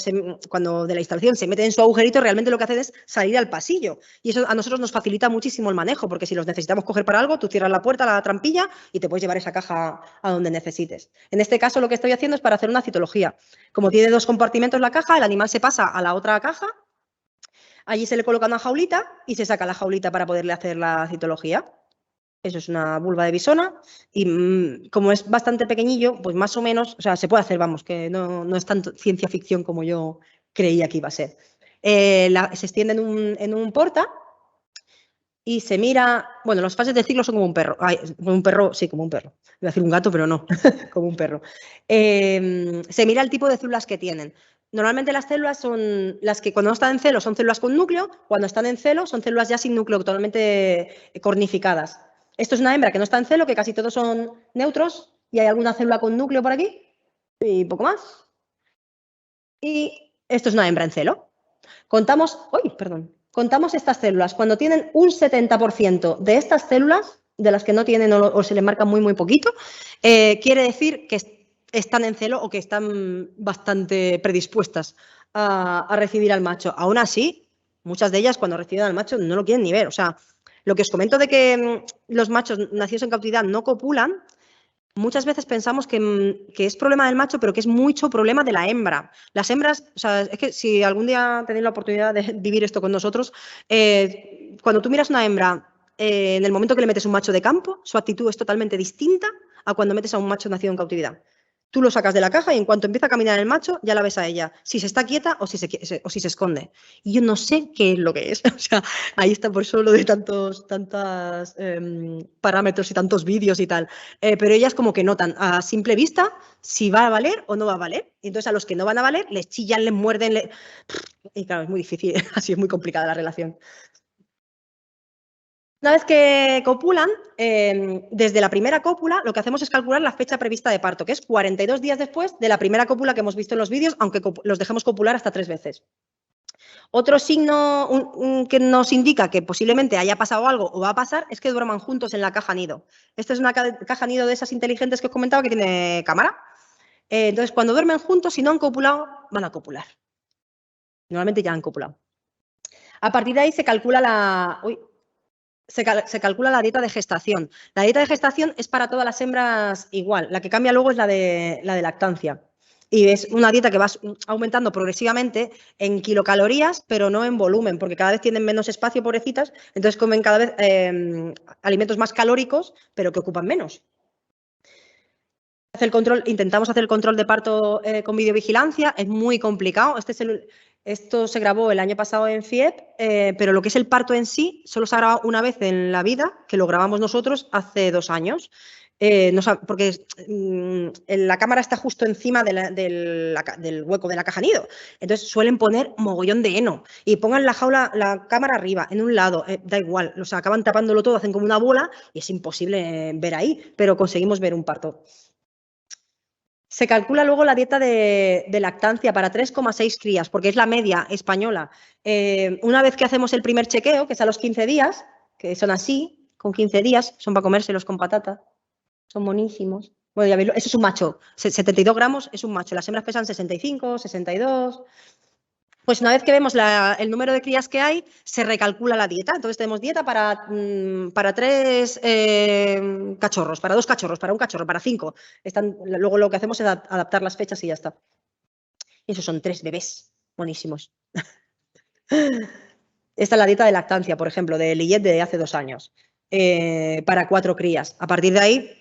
B: de la instalación se meten en su agujerito, realmente lo que hacen es salir al pasillo. Y eso a nosotros nos facilita muchísimo el manejo, porque si los necesitamos coger para algo, tú cierras la puerta, la trampilla y te puedes llevar esa caja a donde necesites. En este caso, lo que estoy haciendo es para hacer una citología. Como tiene 2 compartimentos la caja, el animal se pasa a la otra caja. Allí se le coloca una jaulita y se saca la jaulita para poderle hacer la citología. Eso es una vulva de bisona y como es bastante pequeñillo, pues más o menos, o sea, se puede hacer, vamos, que no es tanto ciencia ficción como yo creía que iba a ser. Se extiende en un porta y se mira, bueno, las fases del ciclo son como un perro. Como un perro, sí, como un perro. Iba a decir un gato, pero no, como un perro. Se mira el tipo de células que tienen. Normalmente las células son las que cuando no están en celo son células con núcleo, cuando están en celo son células ya sin núcleo, totalmente cornificadas. Esto es una hembra que no está en celo, que casi todos son neutros y hay alguna célula con núcleo por aquí y poco más. Y esto es una hembra en celo. Contamos estas células. Cuando tienen un 70% de estas células, de las que no tienen o se les marca muy, muy poquito, quiere decir que están en celo o que están bastante predispuestas a recibir al macho. Aún así, muchas de ellas cuando reciben al macho no lo quieren ni ver. O sea, lo que os comento de que los machos nacidos en cautividad no copulan, muchas veces pensamos que es problema del macho, pero que es mucho problema de la hembra. Las hembras, o sea, es que si algún día tenéis la oportunidad de vivir esto con nosotros, cuando tú miras una hembra, en el momento que le metes un macho de campo, su actitud es totalmente distinta a cuando metes a un macho nacido en cautividad. Tú lo sacas de la caja y en cuanto empieza a caminar el macho, ya la ves a ella, si se está quieta o si se esconde. Y yo no sé qué es lo que es. O sea, ahí está por eso lo de tantos parámetros y tantos vídeos y tal. Pero ellas como que notan a simple vista si va a valer o no va a valer. Y entonces a los que no van a valer les chillan, les muerden. Y claro, es muy difícil, así es muy complicada la relación. Una vez que copulan, desde la primera cópula, lo que hacemos es calcular la fecha prevista de parto, que es 42 días después de la primera cópula que hemos visto en los vídeos, aunque los dejemos copular hasta 3 veces. Otro signo que nos indica que posiblemente haya pasado algo o va a pasar es que duerman juntos en la caja nido. Esta es una caja nido de esas inteligentes que os comentaba que tiene cámara. Entonces, cuando duermen juntos, si no han copulado, van a copular. Normalmente ya han copulado. A partir de ahí se calcula se calcula la dieta de gestación. La dieta de gestación es para todas las hembras igual. La que cambia luego es la de lactancia. Y es una dieta que va aumentando progresivamente en kilocalorías, pero no en volumen, porque cada vez tienen menos espacio, pobrecitas, entonces comen cada vez alimentos más calóricos, pero que ocupan menos. Intentamos hacer el control de parto con videovigilancia, es muy complicado. Esto se grabó el año pasado en FIEP, pero lo que es el parto en sí solo se ha grabado una vez en la vida, que lo grabamos nosotros hace 2 años. Porque la cámara está justo encima del hueco de la caja nido. Entonces suelen poner mogollón de heno y pongan la cámara arriba, en un lado, da igual, o sea, acaban tapándolo todo, hacen como una bola y es imposible ver ahí, pero conseguimos ver un parto. Se calcula luego la dieta de lactancia para 3,6 crías, porque es la media española. Una vez que hacemos el primer chequeo, que es a los 15 días, que son así, con 15 días, son para comérselos con patata. Son buenísimos. Bueno, ya veis, eso es un macho. 72 gramos es un macho. Las hembras pesan 65, 62. Pues una vez que vemos el número de crías que hay, se recalcula la dieta. Entonces tenemos dieta para 3 cachorros, para 2 cachorros, para un cachorro, para 5. Luego lo que hacemos es adaptar las fechas y ya está. Y esos son 3 bebés buenísimos. Esta es la dieta de lactancia, por ejemplo, de Lillet de hace 2 años, para 4 crías. A partir de ahí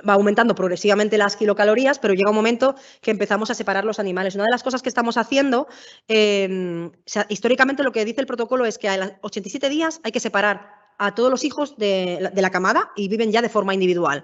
B: va aumentando progresivamente las kilocalorías, pero llega un momento que empezamos a separar los animales. Una de las cosas que estamos haciendo, históricamente lo que dice el protocolo es que a los 87 días hay que separar a todos los hijos de la camada y viven ya de forma individual.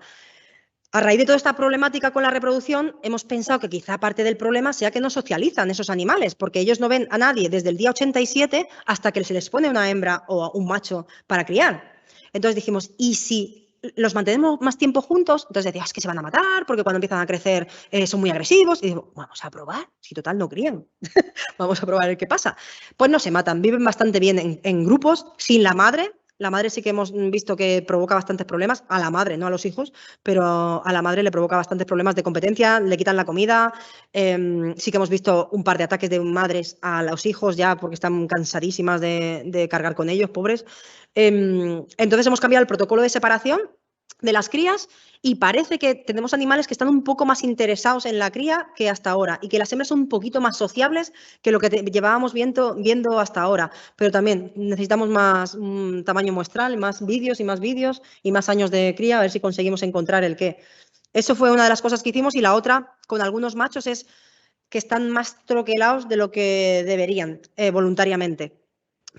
B: A raíz de toda esta problemática con la reproducción, hemos pensado que quizá parte del problema sea que no socializan esos animales, porque ellos no ven a nadie desde el día 87 hasta que se les pone una hembra o un macho para criar. Entonces dijimos, ¿y si los mantenemos más tiempo juntos? Entonces decía, es que se van a matar, porque cuando empiezan a crecer son muy agresivos. Y digo, vamos a probar, si total no crían. Vamos a probar qué pasa. Pues no se matan, viven bastante bien en grupos, sin la madre. La madre sí que hemos visto que provoca bastantes problemas, a la madre, no a los hijos, pero a la madre le provoca bastantes problemas de competencia, le quitan la comida. Sí que hemos visto un par de ataques de madres a los hijos ya porque están cansadísimas de cargar con ellos, pobres. Entonces hemos cambiado el protocolo de separación de las crías y parece que tenemos animales que están un poco más interesados en la cría que hasta ahora y que las hembras son un poquito más sociables que lo que llevábamos viendo hasta ahora. Pero también necesitamos más tamaño muestral, más vídeos y más años de cría, a ver si conseguimos encontrar el qué. Eso fue una de las cosas que hicimos y la otra con algunos machos es que están más troquelados de lo que deberían voluntariamente.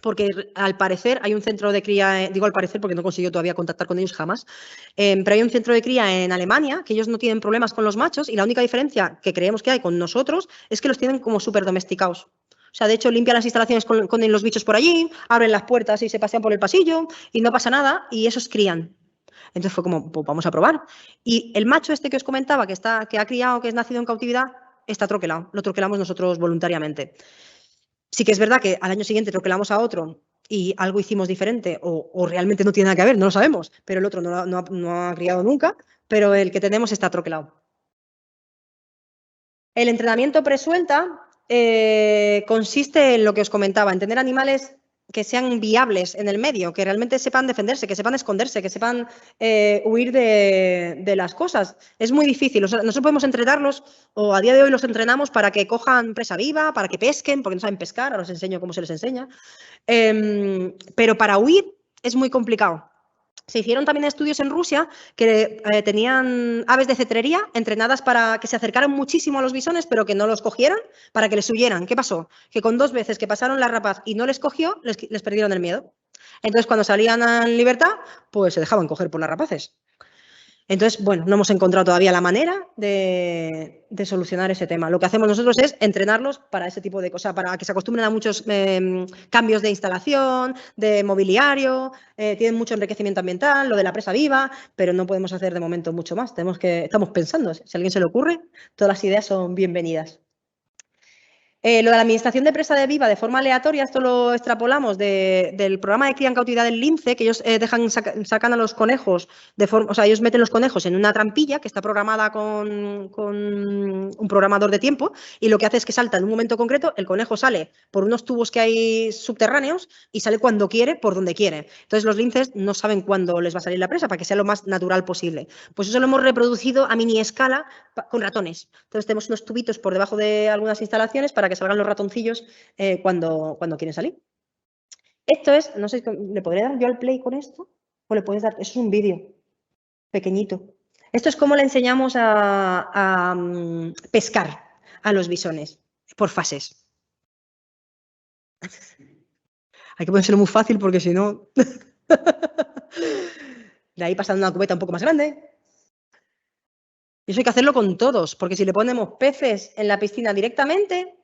B: Porque al parecer hay un centro de cría, digo al parecer porque no consiguió todavía contactar con ellos jamás, pero hay un centro de cría en Alemania que ellos no tienen problemas con los machos y la única diferencia que creemos que hay con nosotros es que los tienen como súper domesticados. O sea, de hecho, limpian las instalaciones con los bichos por allí, abren las puertas y se pasean por el pasillo y no pasa nada y esos crían. Entonces fue como, pues vamos a probar. Y el macho este que os comentaba, que ha criado, que es nacido en cautividad, está troquelado. Lo troquelamos nosotros voluntariamente. Sí que es verdad que al año siguiente troquelamos a otro y algo hicimos diferente o realmente no tiene nada que ver, no lo sabemos, pero el otro no ha criado nunca, pero el que tenemos está troquelado. El entrenamiento presuelta consiste en lo que os comentaba, en tener animales que sean viables en el medio, que realmente sepan defenderse, que sepan esconderse, que sepan huir de las cosas. Es muy difícil, o sea, nosotros podemos entrenarlos, o a día de hoy los entrenamos para que cojan presa viva, para que pesquen, porque no saben pescar, ahora os enseño cómo se les enseña. Pero para huir es muy complicado. Se hicieron también estudios en Rusia que tenían aves de cetrería entrenadas para que se acercaran muchísimo a los bisones, pero que no los cogieran, para que les huyeran. ¿Qué pasó? Que con 2 veces que pasaron la rapaz y no les cogió, les perdieron el miedo. Entonces, cuando salían en libertad, pues se dejaban coger por las rapaces. Entonces, bueno, no hemos encontrado todavía la manera de solucionar ese tema. Lo que hacemos nosotros es entrenarlos para ese tipo de cosas, para que se acostumbren a muchos cambios de instalación, de mobiliario, tienen mucho enriquecimiento ambiental, lo de la presa viva, pero no podemos hacer de momento mucho más. Estamos pensando, si a alguien se le ocurre, todas las ideas son bienvenidas. Lo de la administración de presa de viva de forma aleatoria, esto lo extrapolamos del programa de cría en cautividad del lince, que ellos sacan a los conejos, o sea, ellos meten los conejos en una trampilla que está programada con un programador de tiempo y lo que hace es que salta en un momento concreto, el conejo sale por unos tubos que hay subterráneos y sale cuando quiere, por donde quiere. Entonces los linces no saben cuándo les va a salir la presa para que sea lo más natural posible. Pues eso lo hemos reproducido a mini escala con ratones. Entonces tenemos unos tubitos por debajo de algunas instalaciones para que salgan los ratoncillos cuando quieren salir. Esto es, no sé, ¿le podré dar yo al play con esto? O le puedes dar, eso es un vídeo pequeñito. Esto es cómo le enseñamos a pescar a los bisones por fases. Hay que ponérselo muy fácil porque si no... De ahí pasando una cubeta un poco más grande. Y eso hay que hacerlo con todos, porque si le ponemos peces en la piscina directamente,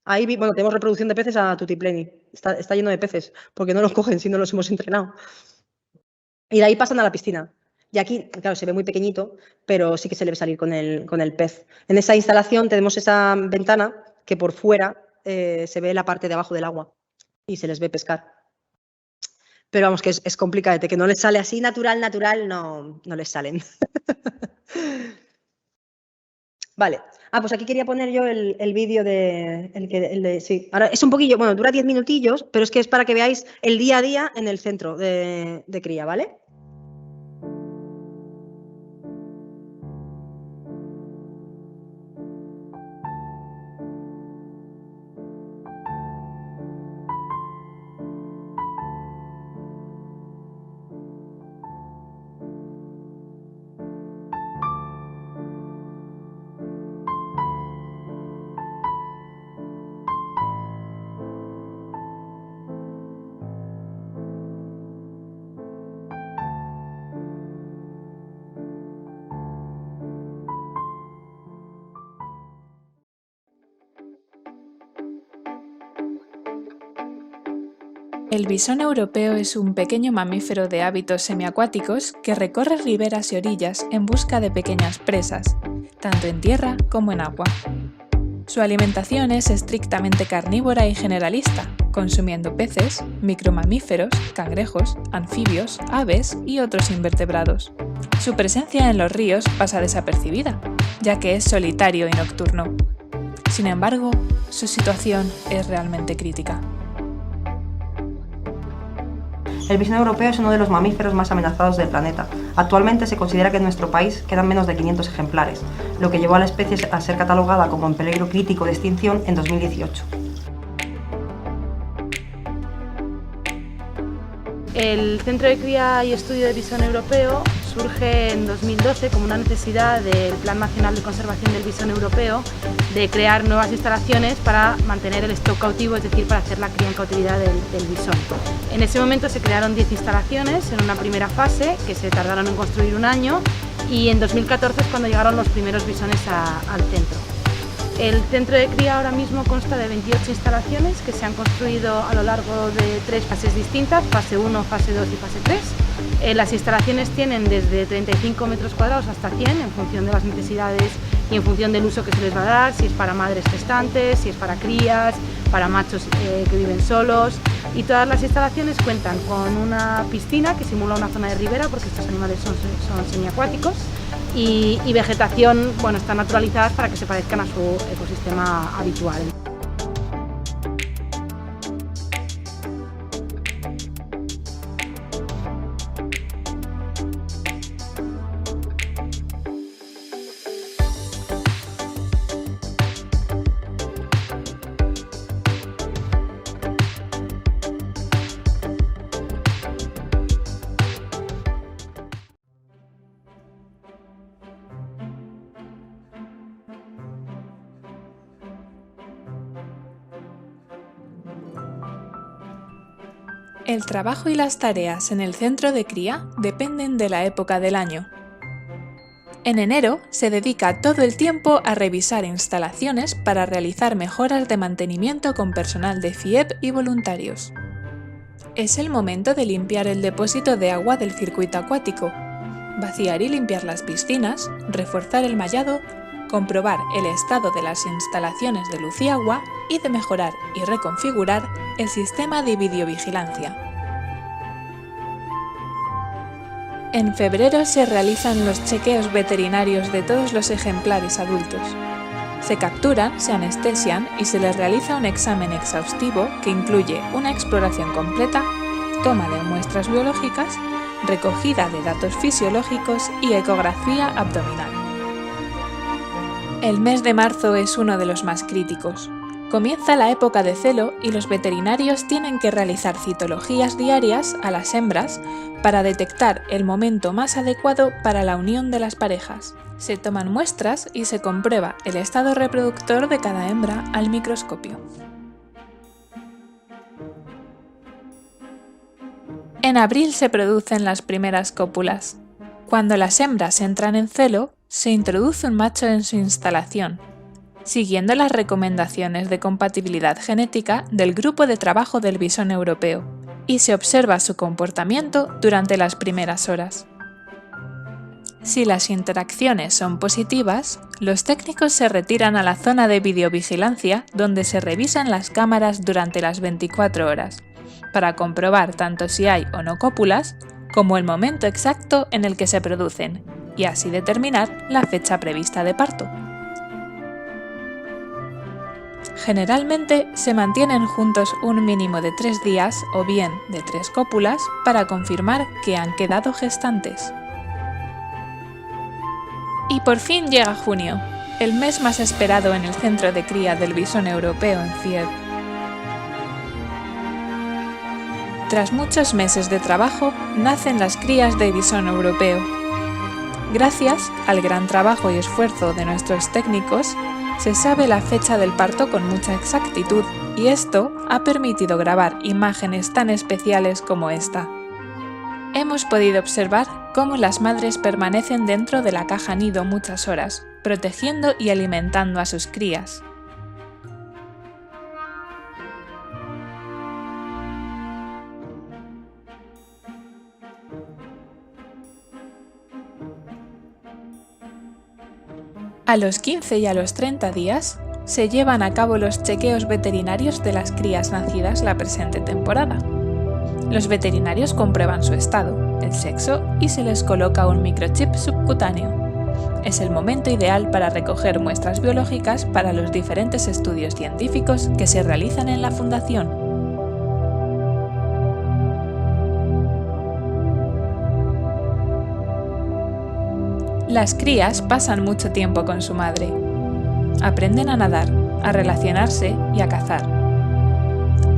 B: ahí, bueno, tenemos reproducción de peces a tutipleni. Está lleno de peces, porque no los cogen si no los hemos entrenado. Y de ahí pasan a la piscina. Y aquí, claro, se ve muy pequeñito, pero sí que se le ve salir con el pez. En esa instalación tenemos esa ventana que por fuera se ve la parte de abajo del agua y se les ve pescar. Pero vamos, que es complicado, que no les sale así natural, no les salen. Vale. Pues aquí quería poner yo el vídeo de... Sí, ahora es un poquillo, bueno, dura 10 minutillos, pero es que es para que veáis el día a día en el centro de cría, ¿vale?
C: El bisón europeo es un pequeño mamífero de hábitos semiacuáticos que recorre riberas y orillas en busca de pequeñas presas, tanto en tierra como en agua. Su alimentación es estrictamente carnívora y generalista, consumiendo peces, micromamíferos, cangrejos, anfibios, aves y otros invertebrados. Su presencia en los ríos pasa desapercibida, ya que es solitario y nocturno. Sin embargo, su situación es realmente crítica.
B: El bisón europeo es uno de los mamíferos más amenazados del planeta. Actualmente se considera que en nuestro país quedan menos de 500 ejemplares, lo que llevó a la especie a ser catalogada como en peligro crítico de extinción en 2018.
D: El Centro de Cría y Estudio de Bisón Europeo surge en 2012 como una necesidad del Plan Nacional de Conservación del Bisón Europeo de crear nuevas instalaciones para mantener el stock cautivo, es decir, para hacer la cría en cautividad del bisón. En ese momento se crearon 10 instalaciones en una primera fase que se tardaron en construir un año y en 2014 es cuando llegaron los primeros bisones al centro. El centro de cría ahora mismo consta de 28 instalaciones que se han construido a lo largo de 3 fases distintas, fase 1, fase 2 y fase 3. Las instalaciones tienen desde 35 metros cuadrados hasta 100 en función de las necesidades y en función del uso que se les va a dar, si es para madres gestantes, si es para crías, para machos que viven solos. Y todas las instalaciones cuentan con una piscina que simula una zona de ribera porque estos animales son semiacuáticos. Y vegetación, bueno, están naturalizadas para que se parezcan a su ecosistema habitual.
C: El trabajo y las tareas en el centro de cría dependen de la época del año. En enero se dedica todo el tiempo a revisar instalaciones para realizar mejoras de mantenimiento con personal de FIEP y voluntarios. Es el momento de limpiar el depósito de agua del circuito acuático, vaciar y limpiar las piscinas, reforzar el mallado, comprobar el estado de las instalaciones de luz y agua y de mejorar y reconfigurar el sistema de videovigilancia. En febrero se realizan los chequeos veterinarios de todos los ejemplares adultos. Se capturan, se anestesian y se les realiza un examen exhaustivo que incluye una exploración completa, toma de muestras biológicas, recogida de datos fisiológicos y ecografía abdominal. El mes de marzo es uno de los más críticos. Comienza la época de celo y los veterinarios tienen que realizar citologías diarias a las hembras para detectar el momento más adecuado para la unión de las parejas. Se toman muestras y se comprueba el estado reproductor de cada hembra al microscopio. En abril se producen las primeras cópulas. Cuando las hembras entran en celo, se introduce un macho en su instalación, siguiendo las recomendaciones de compatibilidad genética del Grupo de Trabajo del Visón Europeo, y se observa su comportamiento durante las primeras horas. Si las interacciones son positivas, los técnicos se retiran a la zona de videovigilancia donde se revisan las cámaras durante las 24 horas, para comprobar tanto si hay o no cópulas, como el momento exacto en el que se producen, y así determinar la fecha prevista de parto. Generalmente se mantienen juntos un mínimo de 3 días o bien de 3 cópulas para confirmar que han quedado gestantes. Y por fin llega junio, el mes más esperado en el centro de cría del visón europeo en Fieb. Tras muchos meses de trabajo, nacen las crías de visón europeo. Gracias al gran trabajo y esfuerzo de nuestros técnicos, se sabe la fecha del parto con mucha exactitud y esto ha permitido grabar imágenes tan especiales como esta. Hemos podido observar cómo las madres permanecen dentro de la caja nido muchas horas, protegiendo y alimentando a sus crías. A los 15 y a los 30 días, se llevan a cabo los chequeos veterinarios de las crías nacidas la presente temporada. Los veterinarios comprueban su estado, el sexo y se les coloca un microchip subcutáneo. Es el momento ideal para recoger muestras biológicas para los diferentes estudios científicos que se realizan en la fundación. Las crías pasan mucho tiempo con su madre. Aprenden a nadar, a relacionarse y a cazar.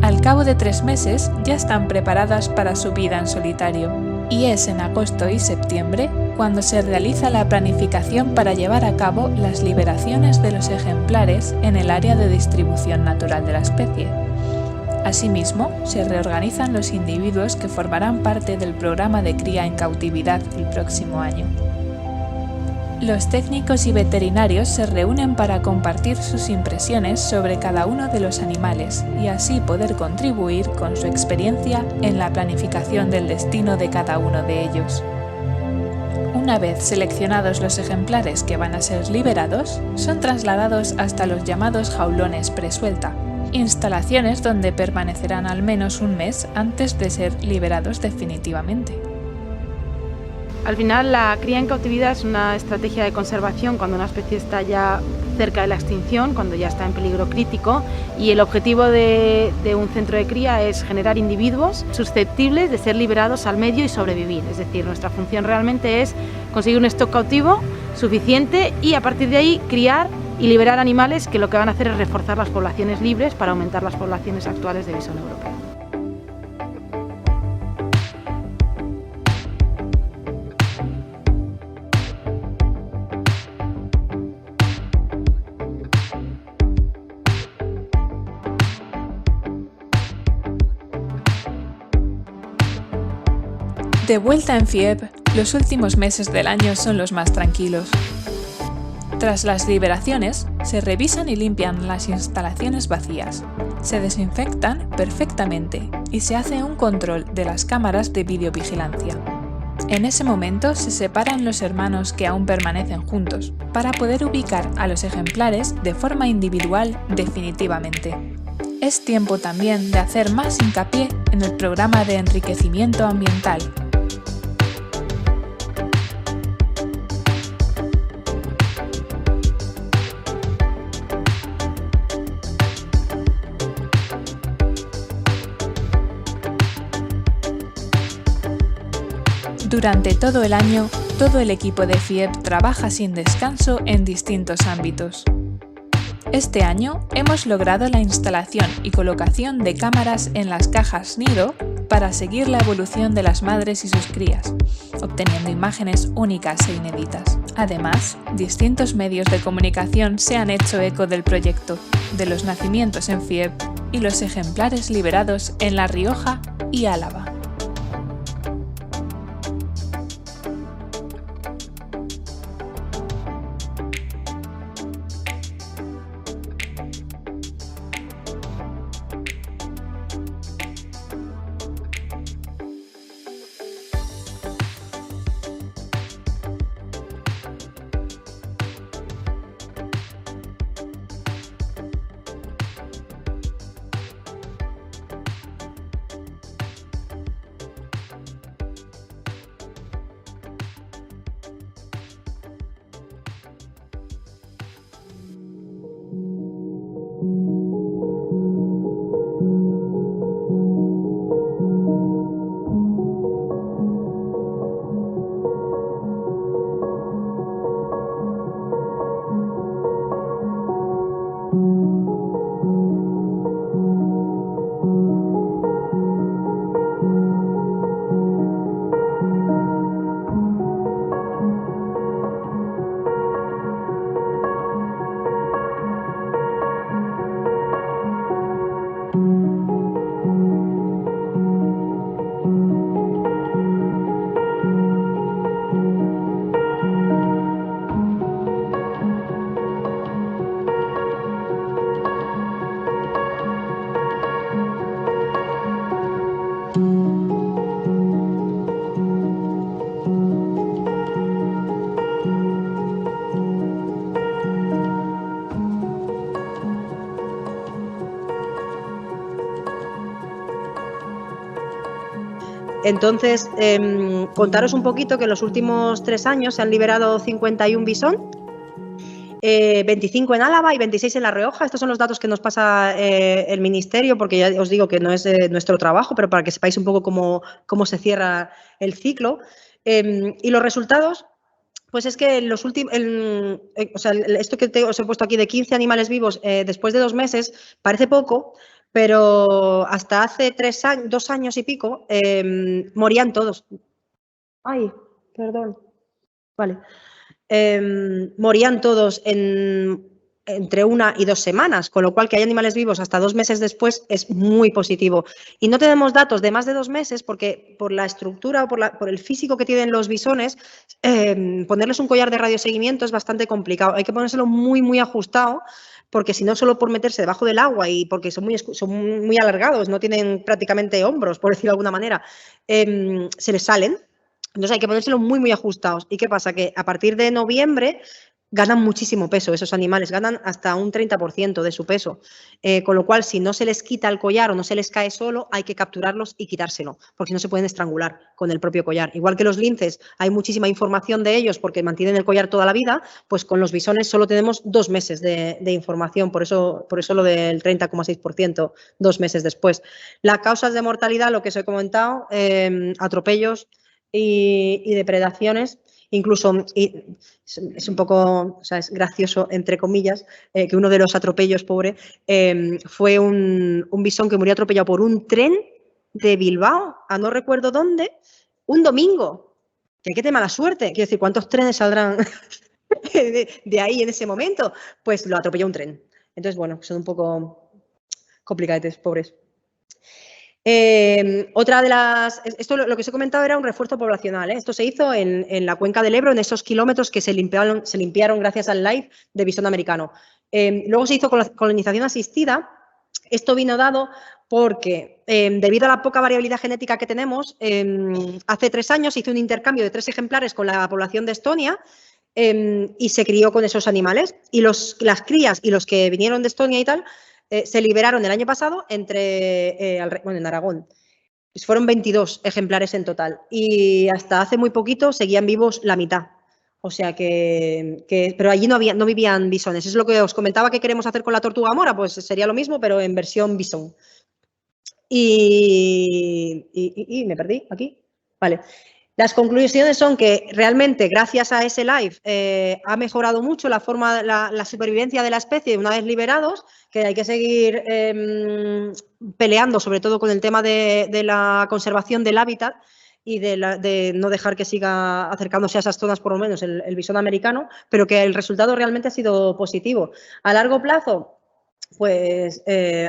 C: Al cabo de 3 meses ya están preparadas para su vida en solitario, y es en agosto y septiembre cuando se realiza la planificación para llevar a cabo las liberaciones de los ejemplares en el área de distribución natural de la especie. Asimismo, se reorganizan los individuos que formarán parte del programa de cría en cautividad el próximo año. Los técnicos y veterinarios se reúnen para compartir sus impresiones sobre cada uno de los animales y así poder contribuir con su experiencia en la planificación del destino de cada uno de ellos. Una vez seleccionados los ejemplares que van a ser liberados, son trasladados hasta los llamados jaulones presuelta, instalaciones donde permanecerán al menos un mes antes de ser liberados definitivamente.
D: Al final, la cría en cautividad es una estrategia de conservación cuando una especie está ya cerca de la extinción, cuando ya está en peligro crítico, y el objetivo de un centro de cría es generar individuos susceptibles de ser liberados al medio y sobrevivir. Es decir, nuestra función realmente es conseguir un stock cautivo suficiente y a partir de ahí criar y liberar animales que lo que van a hacer es reforzar las poblaciones libres para aumentar las poblaciones actuales de visón europeo.
C: De vuelta en Fieb, los últimos meses del año son los más tranquilos. Tras las liberaciones, se revisan y limpian las instalaciones vacías, se desinfectan perfectamente y se hace un control de las cámaras de videovigilancia. En ese momento se separan los hermanos que aún permanecen juntos, para poder ubicar a los ejemplares de forma individual definitivamente. Es tiempo también de hacer más hincapié en el programa de enriquecimiento ambiental. Durante todo el año, todo el equipo de Fieb trabaja sin descanso en distintos ámbitos. Este año hemos logrado la instalación y colocación de cámaras en las cajas nido para seguir la evolución de las madres y sus crías, obteniendo imágenes únicas e inéditas. Además, distintos medios de comunicación se han hecho eco del proyecto, de los nacimientos en Fieb y los ejemplares liberados en La Rioja y Álava.
B: Entonces, contaros un poquito que en los últimos 3 años se han liberado 51 bisón, 25 en Álava y 26 en La Rioja. Estos son los datos que nos pasa el Ministerio, porque ya os digo que no es nuestro trabajo, pero para que sepáis un poco cómo se cierra el ciclo. Y los resultados, pues es que los últimos, esto que os he puesto aquí de 15 animales vivos después de 2 meses parece poco, pero hasta hace 2 años y pico morían todos. Ay, perdón. Vale. Morían todos entre 1 y 2 semanas, con lo cual que hay animales vivos hasta 2 meses después es muy positivo. Y no tenemos datos de más de 2 meses porque por la estructura o por el físico que tienen los bisones, ponerles un collar de radioseguimiento es bastante complicado. Hay que ponérselo muy, muy ajustado, porque si no, solo por meterse debajo del agua y porque son muy alargados, no tienen prácticamente hombros, por decirlo de alguna manera, se les salen. Entonces hay que ponérselo muy, muy ajustados. ¿Y qué pasa? Que a partir de noviembre ganan muchísimo peso esos animales, ganan hasta un 30% de su peso. Con lo cual, si no se les quita el collar o no se les cae solo, hay que capturarlos y quitárselo, porque no se pueden estrangular con el propio collar. Igual que los linces, hay muchísima información de ellos porque mantienen el collar toda la vida, pues con los bisones solo tenemos 2 meses de información, por eso lo del 30,6%, 2 meses después. Las causas de mortalidad, lo que os he comentado, atropellos y depredaciones. Incluso, y es un poco, o sea, es gracioso, entre comillas, que uno de los atropellos, pobre, fue un bisón que murió atropellado por un tren de Bilbao, a no recuerdo dónde, un domingo. Que qué mala suerte. Quiero decir, ¿cuántos trenes saldrán de ahí en ese momento? Pues lo atropelló un tren. Entonces, bueno, son un poco complicados, pobres. Otra de las... Esto lo que os he comentado era un refuerzo poblacional. Esto se hizo en la cuenca del Ebro, en esos kilómetros que se limpiaron gracias al LIFE de bisón americano. Luego se hizo con la colonización asistida. Esto vino dado porque, debido a la poca variabilidad genética que tenemos, hace 3 años se hizo un intercambio de 3 ejemplares con la población de Estonia y se crió con esos animales. Y las crías y los que vinieron de Estonia y tal, se liberaron el año pasado en Aragón. Pues fueron 22 ejemplares en total y hasta hace muy poquito seguían vivos la mitad. O sea pero allí no vivían bisones. Es lo que os comentaba que queremos hacer con la tortuga mora, pues sería lo mismo, pero en versión bisón. Y me perdí aquí. Vale. Las conclusiones son que realmente, gracias a ese live, ha mejorado mucho la supervivencia de la especie una vez liberados, que hay que seguir peleando, sobre todo con el tema de la conservación del hábitat y de no dejar que siga acercándose a esas zonas, por lo menos, el bisón americano, pero que el resultado realmente ha sido positivo. A largo plazo, pues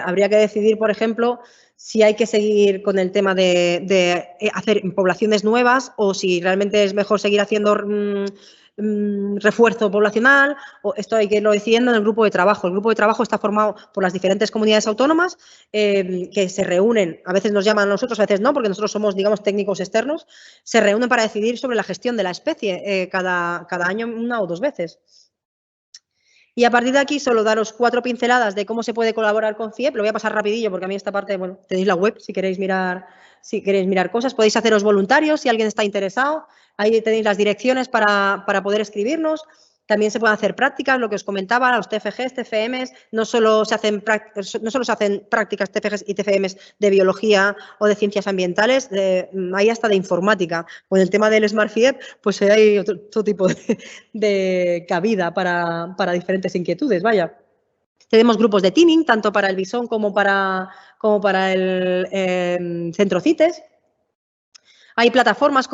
B: habría que decidir, por ejemplo, si hay que seguir con el tema de hacer poblaciones nuevas o si realmente es mejor seguir haciendo refuerzo poblacional. O esto hay que irlo decidiendo en el grupo de trabajo. El grupo de trabajo está formado por las diferentes comunidades autónomas que se reúnen, a veces nos llaman a nosotros, a veces no, porque nosotros somos, digamos, técnicos externos, se reúnen para decidir sobre la gestión de la especie cada año 1 o 2 veces. Y a partir de aquí solo daros 4 pinceladas de cómo se puede colaborar con CIEP. Lo voy a pasar rapidillo porque a mí esta parte, bueno, tenéis la web si queréis mirar cosas. Podéis haceros voluntarios si alguien está interesado. Ahí tenéis las direcciones para poder escribirnos. También se pueden hacer prácticas, lo que os comentaba, los TFGs, TFMs, no solo se hacen prácticas TFGs y TFMs de biología o de ciencias ambientales, hay hasta de informática. Con el tema del Smart FIEP, pues hay otro tipo de cabida para diferentes inquietudes, vaya. Tenemos grupos de teaming, tanto para el bisón como para el centro CITES. Hay plataformas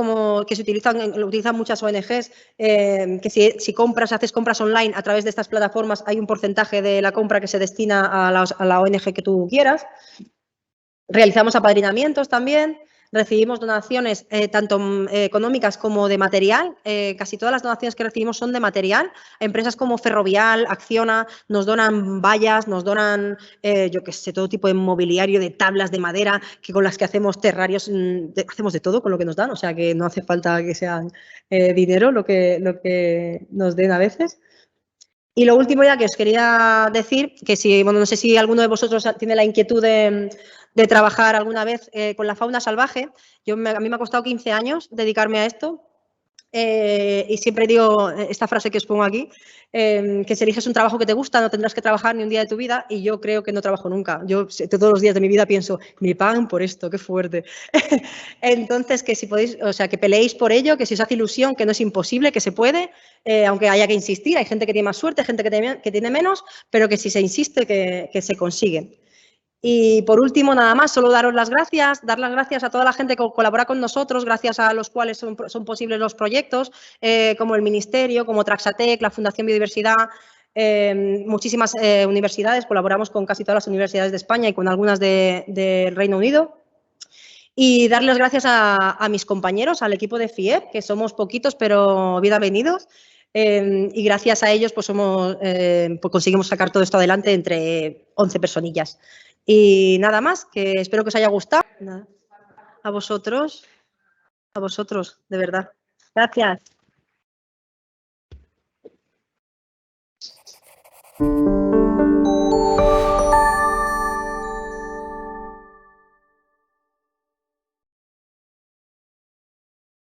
B: que se utilizan muchas ONGs, que si haces compras online a través de estas plataformas, hay un porcentaje de la compra que se destina a la ONG que tú quieras. Realizamos apadrinamientos también. Recibimos donaciones tanto económicas como de material. Casi todas las donaciones que recibimos son de material. Empresas como Ferrovial, Acciona, nos donan vallas, nos donan, yo qué sé, todo tipo de mobiliario, de tablas de madera, con las que hacemos terrarios, hacemos de todo con lo que nos dan. O sea que no hace falta que sean dinero lo que nos den a veces. Y lo último ya que os quería decir, que si, bueno, no sé si alguno de vosotros tiene la inquietud de trabajar alguna vez con la fauna salvaje. A mí me ha costado 15 años dedicarme a esto. Y siempre digo esta frase que os pongo aquí, que si eliges un trabajo que te gusta no tendrás que trabajar ni un día de tu vida, y yo creo que no trabajo nunca. Yo todos los días de mi vida pienso, me pagan por esto, qué fuerte. Entonces, que si podéis, o sea, que peleéis por ello, que si os hace ilusión, que no es imposible, que se puede, aunque haya que insistir. Hay gente que tiene más suerte, gente que tiene menos, pero que si se insiste, que se consigue. Y por último, nada más, solo daros las gracias, dar las gracias a toda la gente que colabora con nosotros, gracias a los cuales son posibles los proyectos, como el Ministerio, como Traxatec, la Fundación Biodiversidad, muchísimas universidades, colaboramos con casi todas las universidades de España y con algunas del Reino Unido. Y darles gracias a mis compañeros, al equipo de FIEP, que somos poquitos, pero bienvenidos. Y gracias a ellos pues conseguimos sacar todo esto adelante entre 11 personillas. Y nada más, que espero que os haya gustado. A vosotros, de verdad. Gracias.